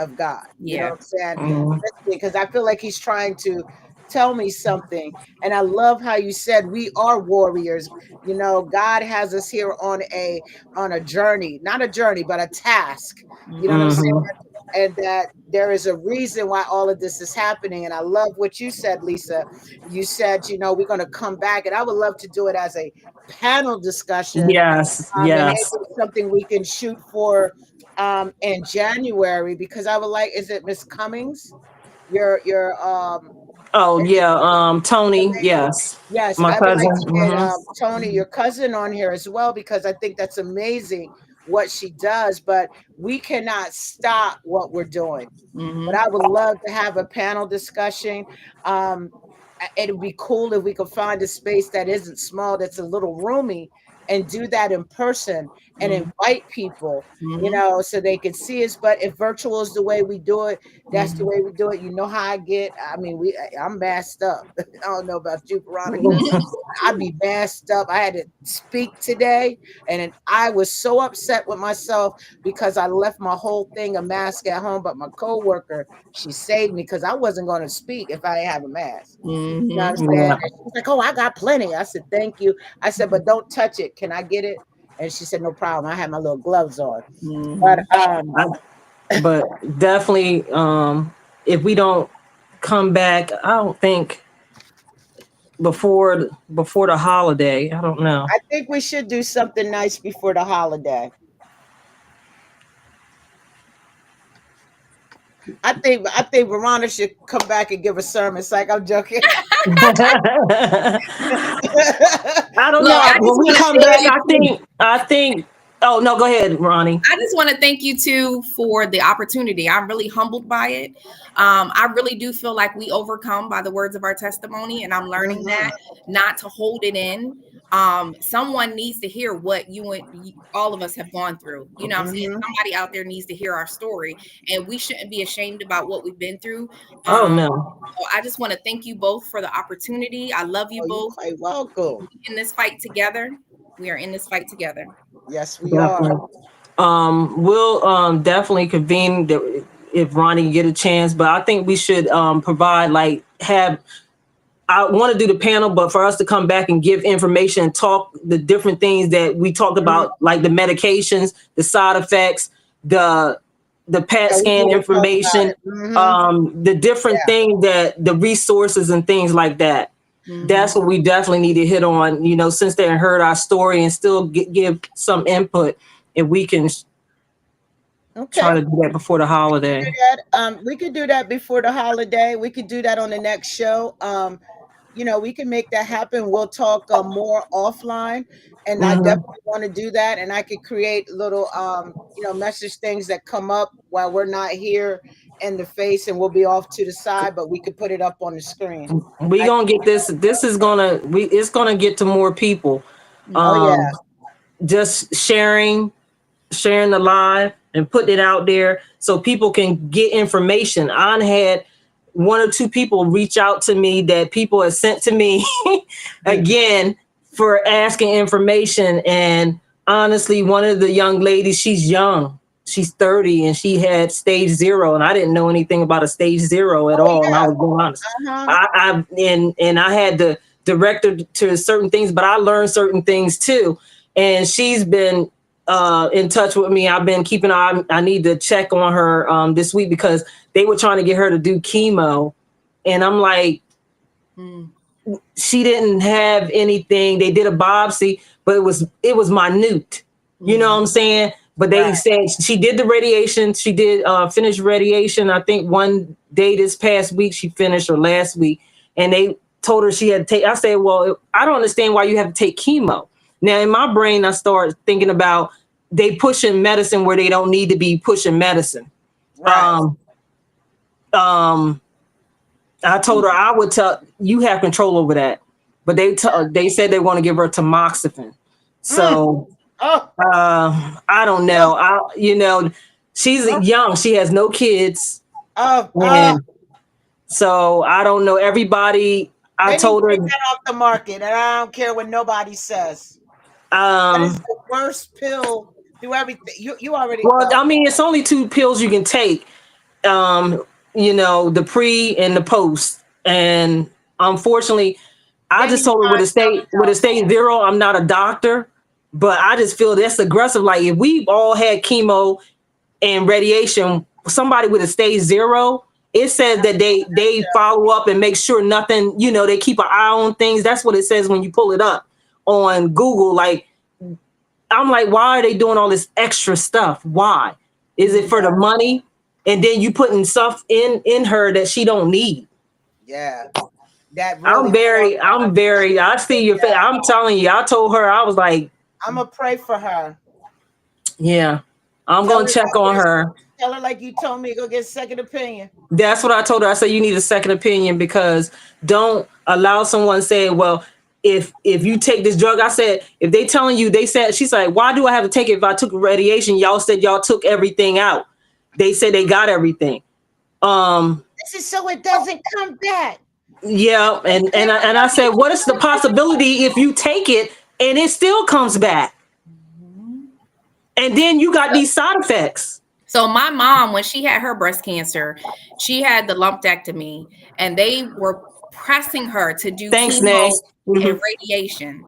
of God. You know Yeah. what I'm saying? Mhm. Because I feel like he's trying to tell me something. And I love how you said we are warriors. You know, God has us here on a journey, not a journey, but a task. You know what I'm saying? Mhm. And that there is a reason why all of this is happening. And I love what you said, Lisa. You said, you know, we're going to come back, and I would love to do it as a panel discussion. Yes, And maybe yes. it's something we can shoot for in January, because I would like, is it Miss Cummings? Your Oh yeah, Tony, yes. yes, My I would like cousin. to get Hmm. Tony, your cousin, on here as well, because I think that's amazing what she does. But we cannot stop what we're doing. But Mm-hmm. I would love to have a panel discussion. Um, it'd be cool if we could find a space that isn't small, that's a little roomy, and do that in person and invite people, you Mm-hmm. know, so they can see us. But if virtual is the way we do it, that's the Mm-hmm. way we do it. You know how I get. I mean, I'm masked up. I don't know about you, Veronica. Mm-hmm. I'd be masked up. I had to speak today, and I was so upset with myself because I left my whole thing a mask at home. But my coworker, she saved me, because I wasn't going to speak if I didn't have a mask. You know what I'm Mm-hmm. saying? Yeah. And she's like, "Oh, I got plenty." I said, "Thank you." I said, "But don't touch it. Can I get it?" And she said, "No problem." I had my little gloves on. But Mm-hmm. I, but definitely, if we don't come back, I don't think before the holiday. I don't know. I think we should do something nice before the holiday. I think Verona should come back and give a sermon. It's like, I'm joking. I don't Look, know. I just When we want to come thank back, you too. I think. Oh no, go ahead, Ronnie. I just want to thank you too for the opportunity. I'm really humbled by it. I really do feel like we overcome by the words of our testimony, and I'm learning Mhm. that not to hold it in. Someone needs to hear what all of us have gone through. You know what I'm saying? Mhm. Somebody out there needs to hear our story, and we shouldn't be ashamed about what we've been through. Oh Um, no. so I just want to thank you both for the opportunity. I love you Oh, you both. quite welcome. In this fight together. We are in this fight together. Yes, we are. Definitely. We'll definitely convene if Ronnie get a chance, but I think we should provide like have. I want to do the panel, but for us to come back and give information and talk the different things that we talked Mhm. about, like the medications, the side effects, the PET Yeah, we scan need to talk about information, it. Mhm. the different Yeah. things that the resources and things like that. Mm-hmm. That's what we definitely need to hit on, since they heard our story and still give some input, if we can try Okay. to do that before the holiday. That. We could do that before the holiday. We could do that on the next show. You know, we can make that happen. We'll talk more offline, and I Hmm. definitely want to do that. And I could create little, you know, message things that come up while we're not here in the face, and we'll be off to the side, but we could put it up on the screen. We I, gonna get this. This is gonna it's gonna get to more people. oh Mm-hmm. yeah, Just sharing the live and putting it out there so people can get information. I had one or two people reach out to me that people have sent to me again for asking information. And honestly, one of the young ladies, she's young. She's 30 and she had stage 0. And I didn't know anything about a stage 0 at oh all. And I yeah. was being honest. Uh-huh. And I had to direct her to certain things, but I learned certain things too. And she's been in touch with me. I've been keeping I need to check on her this week because they were trying to get her to do chemo. And I'm like, Mm-hmm. she didn't have anything. They did a biopsy, but it was minute. You know what I'm saying? But they Right. said she did the radiation. She did finish radiation. I think one day this past week she finished, or last week, and they told her she had to take. I said, well, I don't understand why you have to take chemo. Now in my brain, I start thinking about they pushing medicine where they don't need to be pushing medicine. Right. Um, um, I told her I would tell you have control over that, but they said they want to give her tamoxifen. Mm. So Oh, I don't know. She's oh, young. She has no kids, oh, and so I don't know. Everybody, I they need to told her, take that off the market, and I don't care what nobody says. That is um, the worst pill. Do everything. You already well, well. I mean, it's only 2 pills you can take. The pre and the post. And unfortunately, I Then just you told her find with a something stage 0, I'm not a doctor, but I just feel that's aggressive. Like if we all had chemo and radiation, somebody with a stage 0, it says that they follow up and make sure nothing, they keep an eye on things. That's what it says when you pull it up on Google. Like, I'm like, why are they doing all this extra stuff? Why? Is it for the money? And then you putting stuff in her that she don't need. Yeah. That I'm really very, I see your face. I'm telling you, I told her, I was like, I'm gonna pray for her. yeah, I'm Tell going her to check on her. Tell her like you told me, go get a second opinion. That's what I told her. I said, you need a second opinion, because don't allow someone saying, well, if you take this drug, I said, if they telling you, she's like, why do I have to take it if I took radiation? Y'all said y'all took everything out. They said they got everything. This is so it doesn't come back. Yeah, and I said, what is the possibility if you take it and it still comes back? And then you got these side effects. So my mom, when she had her breast cancer, she had the lumpectomy, and they were pressing her to do Thanks, chemo Nay. Mm-hmm. and radiation.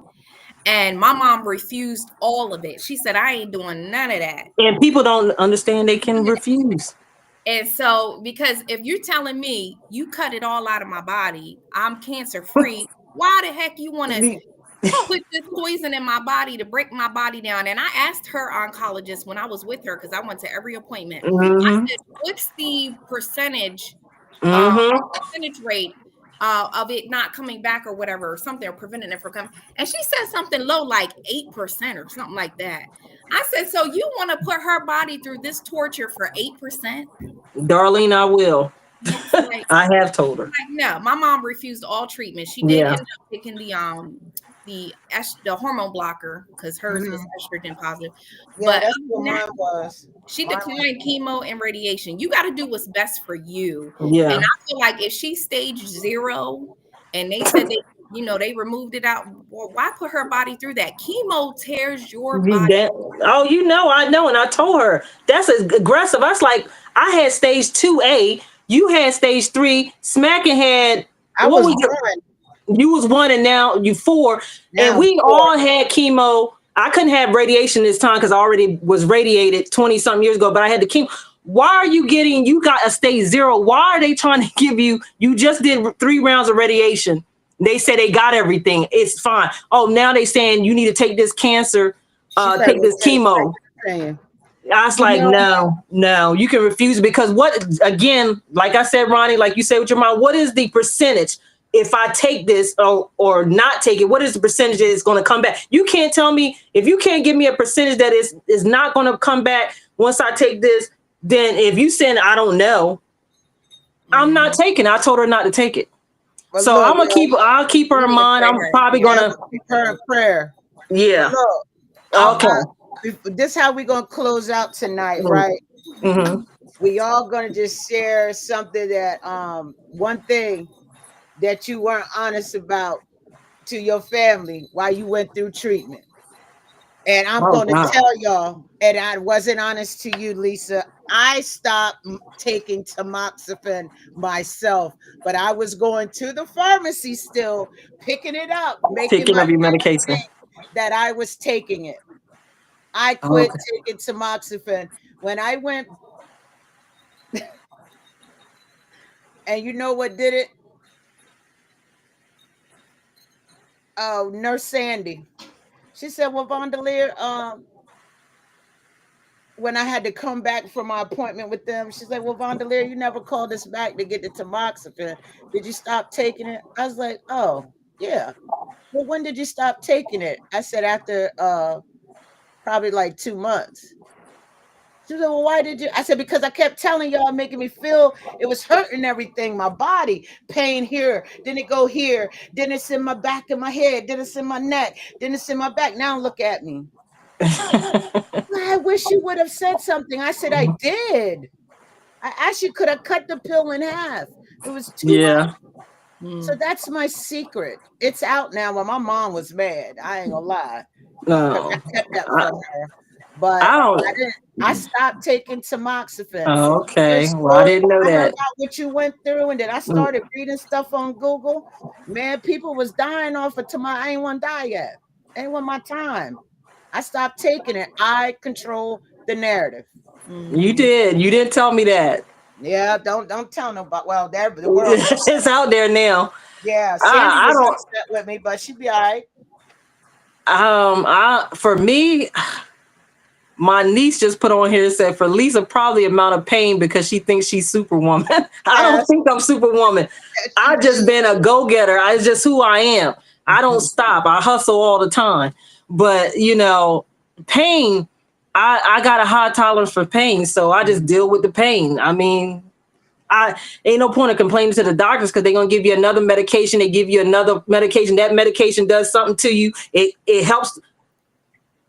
And my mom refused all of it. She said, I ain't doing none of that. And people don't understand they can refuse. And so, because if you're telling me you cut it all out of my body, I'm cancer free, why the heck you want to put this poison in my body to break my body down? And I asked her oncologist when I was with her, because I went to every appointment. I said, what's the percentage rate of it not coming back or whatever, or something, or preventing it from coming? And she said something low, like 8% or something like that. I said, so you want to put her body through this torture for 8%? Darlene, I will. Like, I have told her. Like, no, my mom refused all treatment. She did end up taking the hormone blocker, because hers was estrogen positive. Yeah, But that's what mine was. She declined chemo and radiation. You got to do what's best for you. Yeah. And I feel like if she's stage 0 and they said they removed it out, well, why put her body through that? Chemo tears your body. I know. And I told her that's aggressive. I was like, I had stage 2A. You had stage 3. Smacking had. I was 1. You was 1, and now you 4. Now and we 4. All had chemo. I couldn't have radiation this time because I already was radiated 20 something years ago, but I had the chemo. Why are you got a stage 0? Why are they trying to give you just did 3 rounds of radiation. They say they got everything. It's fine. Oh, now they saying you need to take this cancer, take this chemo. I was like, no, you can refuse, because again, like I said, Ronnie, like you said with your mom, what is the percentage? If I take this or not take it, what is the percentage that is going to come back? You can't tell me, if you can't give me a percentage that is not going to come back once I take this, then if you saying I don't know, I'm not taking it. I told her not to take it. Well, so look, I'll keep her in mind. I'm probably gonna keep her in prayer. Yeah. Look, okay. This is how we're gonna close out tonight, right? Mm-hmm. We all gonna just share something that one thing that you weren't honest about to your family while you went through treatment. And I'm going to tell y'all, and I wasn't honest to you, Lisa. I stopped taking tamoxifen myself, but I was going to the pharmacy still, picking it up, picking up your medication. That I was taking it. I quit taking tamoxifen when I went. And you know what did it? Oh, Nurse Sandy. She said, well, Vondelier, when I had to come back from my appointment with them, she's like, well, Vondelier, you never called us back to get the tamoxifen. Did you stop taking it? I was like, oh, yeah. Well, when did you stop taking it? I said, after probably like 2 months. She said, well, why did you? I said, because I kept telling y'all, making me feel it was hurting everything, my body, pain here, then it go here, then it's in my back of my head, then it's in my neck, then it's in my back. Now look at me. I wish you would have said something. I said, I did. I actually could have cut the pill in half. It was too much. So that's my secret. It's out now. Well, my mom was mad. I ain't gonna lie. No. I kept that from her. but I don't. I didn't. I stopped taking tamoxifen. Oh, Your okay. Well, I story, didn't know I heard that. about what you went through, and then I Mm. started reading stuff on Google. Man, people was dying off of tamoxifen. I ain't want to die yet. Ain't want my time. I stopped taking it. I control the narrative. You Mhm. did. You didn't tell me that. Yeah, don't tell nobody. Well, there the world. It's out there now. Yeah, Sandy I was don't. upset with me, but she'd be all right. I for me, my niece just put on here and said for Lisa probably amount of pain because she thinks she's Superwoman. I don't Yes, think I'm Superwoman. she I just been a go-getter. It's just who I am. I don't did. stop. I hustle all the time. But pain, I got a high tolerance for pain. So I just deal with the pain. I mean, I ain't no point of complaining to the doctors because they're gonna give you another medication. They give you another medication. That medication does something to you. It helps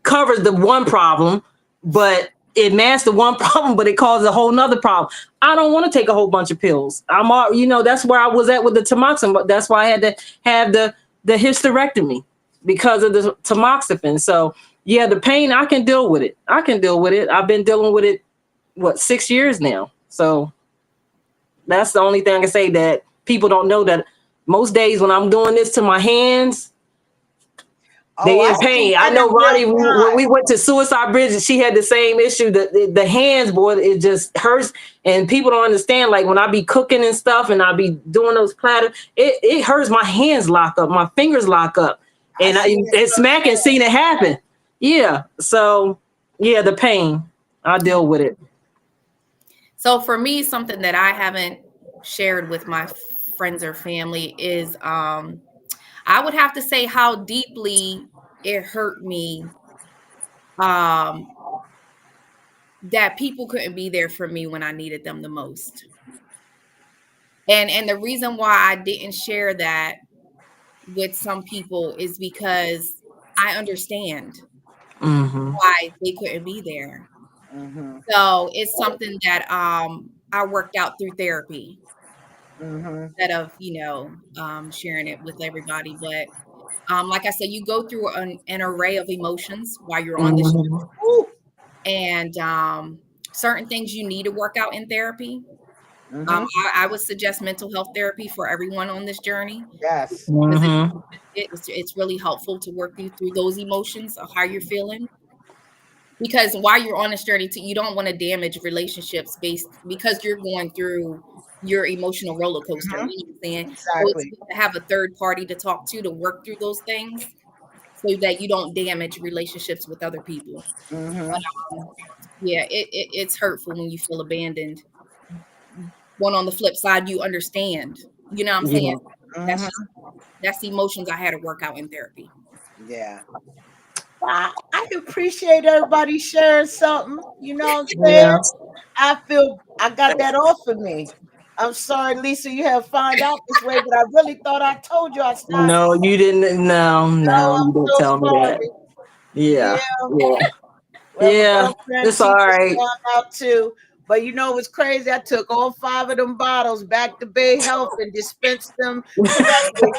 covers the one problem, but it masks the one problem, but it causes a whole nother problem. I don't want to take a whole bunch of pills. I'm all, that's where I was at with the tamoxifen, but that's why I had to have the hysterectomy because of the tamoxifen. So yeah, the pain, I can deal with it. I can deal with it. I've been dealing with it, 6 years now. So that's the only thing I can say that people don't know that most days when I'm doing this to my hands, Oh, they I in see pain. I that in know real Ronnie, when time. we went to Suicide Bridge, she had the same issue. The hands, boy, it just hurts. And people don't understand. Like when I be cooking and stuff and I be doing those platters, it hurts. My hands lock up. My fingers lock up. I And see it it's smacking, firsthand. seeing it happen. Yeah. So, yeah, the pain, I deal with it. So for me, something that I haven't shared with my friends or family is I would have to say how deeply it hurt me um that people couldn't be there for me when I needed them the most. And the reason why I didn't share that with some people is because I understand Mm-hmm. why they couldn't be there. Mm-hmm. So it's something that I worked out through therapy Mm-hmm. instead of, sharing it with everybody. But like I said, you go through an array of emotions while you're on this, Mm-hmm. Ooh. and certain things you need to work out in therapy. Mm-hmm. I would suggest mental health therapy for everyone on this journey Yes. because Mm-hmm. it's really helpful to work you through those emotions of how you're feeling. Because while you're on this journey, you don't want to damage relationships based because you're going through your emotional roller coaster. Mm-hmm. You know what I'm saying? So it's Exactly. good to have a third party to talk to work through those things so that you don't damage relationships with other people. Mm-hmm. But yeah, it's hurtful when you feel abandoned. One on the flip side, you understand. You know what I'm saying? Yeah. That's Mm-hmm. just that's the emotions I had to work out in therapy. Yeah. I appreciate everybody sharing something. You know what I'm saying? Yeah. I feel I got that off of me. I'm sorry, Lisa, you have found out this way, but I really thought I told you I stopped. No, you didn't. No, No, no, I'm you didn't so tell me that. sorry. Yeah. Yeah. Yeah. Well, my Yeah. girlfriend, It's all she just right. found out too. But you know what's crazy? I took all 5 of them bottles back to Bay Health and dispensed them correctly.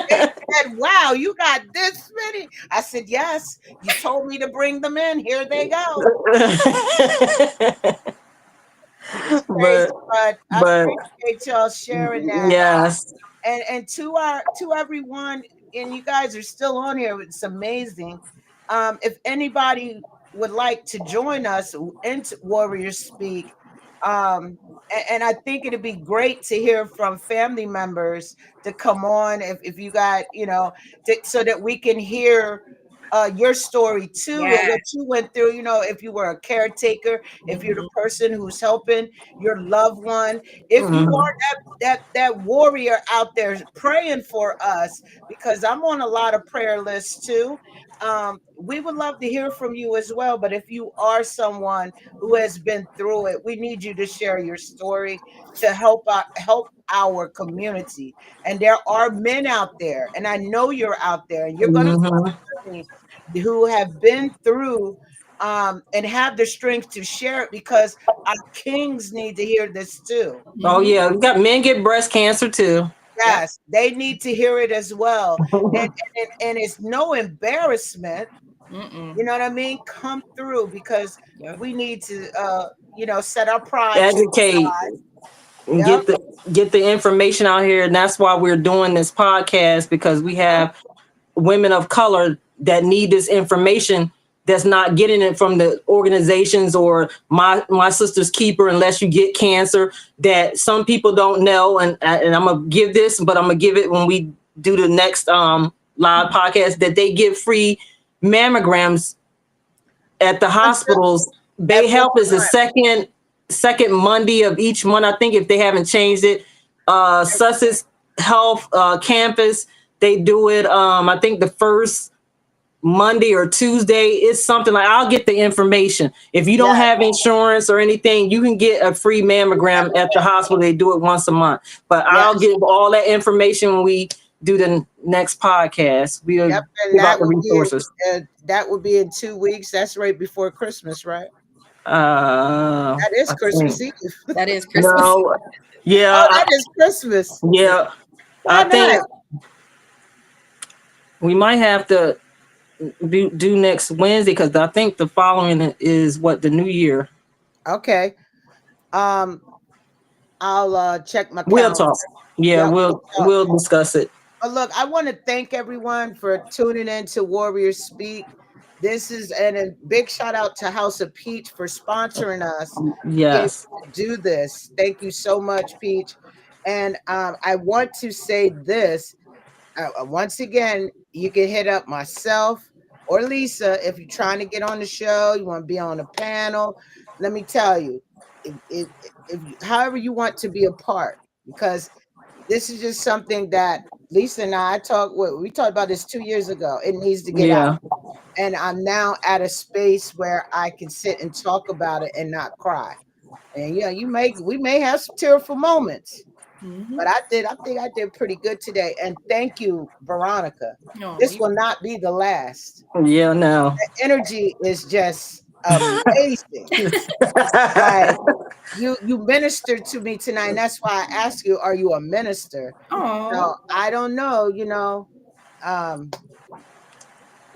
They said, "Wow, you got this many." I said, "Yes, you told me to bring them in. Here they go." It's crazy, but but I but appreciate y'all sharing that. yes. And to everyone, and you guys are still on here. It's amazing. If anybody would like to join us into Warriors Speak, and I think it'd be great to hear from family members to come on if you got so that we can hear your story too and Yeah. what you went through. If you were a caretaker, if you're the Mhm. person who's helping your loved one, if you Mhm. are that warrior out there praying for us, because I'm on a lot of prayer lists too. We would love to hear from you as well. But if you are someone who has been through it, we need you to share your story to help our community. And there are men out there, and I know you're out there, and you're going to Mhm. me who have been through and have the strength to share it because our kings need to hear this too. Oh Mhm. yeah, we got men get breast cancer too. Yep. Yes, they need to hear it as well. And it's no embarrassment. You know what I mean? Come through, because Yep. we need to, set our pride to the Educate side. and Yep. get the information out here. And that's why we're doing this podcast, because we have women of color that need this information, that's not getting it from the organizations or my sister's keeper, unless you get cancer, that some people don't know. And I'm gonna give this, but I'm gonna give it when we do the next live podcast, that they give free mammograms at the hospitals. Bay At what Health is the time? second Monday of each month, I think, if they haven't changed it. Sussex Health campus, they do it. I think the first Monday or Tuesday. It's something like, I'll get the information. If you don't Yes. have insurance or anything, you can get a free mammogram at the hospital. They do it once a month. But I'll Yes. give all that information when we do the next podcast. We'll Yep. And give out the resources. that would be in 2 weeks. That's right before Christmas, right? That is I Christmas think. Eve. That is Christmas. No, yeah, Oh, that is Christmas. yeah. Why I think not? we might have to do next Wednesday, because I think the following is what, the New Year. Okay. I'll check my We'll calendar. talk. Yeah, Yeah, we'll discuss it. But look, I want to thank everyone for tuning in to Warriors Speak. This is a big shout out to House of Peach for sponsoring us to be able Yes. to do this. Thank you so much, Peach. And I want to say this once again, you can hit up myself or Lisa if you're trying to get on the show, you want to be on a panel. Let me tell you, however you want to be a part, because this is just something that Lisa and I we talked about this 2 years ago. It needs to get out. Yeah. And I'm now at a space where I can sit and talk about it and not cry. And we may have some tearful moments, but I think I did pretty good today. And thank you, Veronica. No, This will not be the last. Yeah, no. The energy is just amazing. Like, you ministered to me tonight, and that's why I asked you, are you a minister? So I don't know,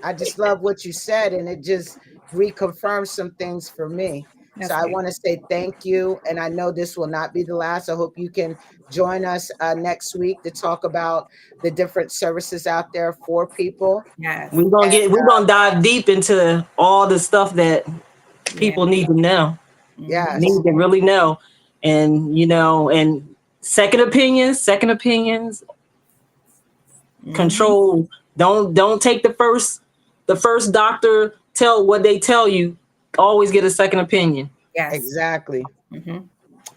I just love what you said, and it just reconfirmed some things for me. That's so I good. want to say thank you, and I know this will not be the last. I hope you can join us next week to talk about the different services out there for people. Yes. We're gonna dive deep into all the stuff that people need to know. Yes. Need to really know. And and second opinions, control. Don't take the first doctor tell what they tell you. Always get a second opinion. Yes. Exactly.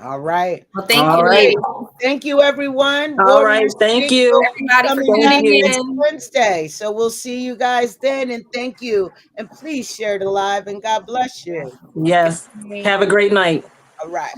All right. Well, thank All you. right. Thank you, everyone. All right. Thank you. Everybody for Coming back tuning next in. Wednesday. So we'll see you guys then. And thank you. And please share the live, and God bless you. Yes. Have a great night. All right.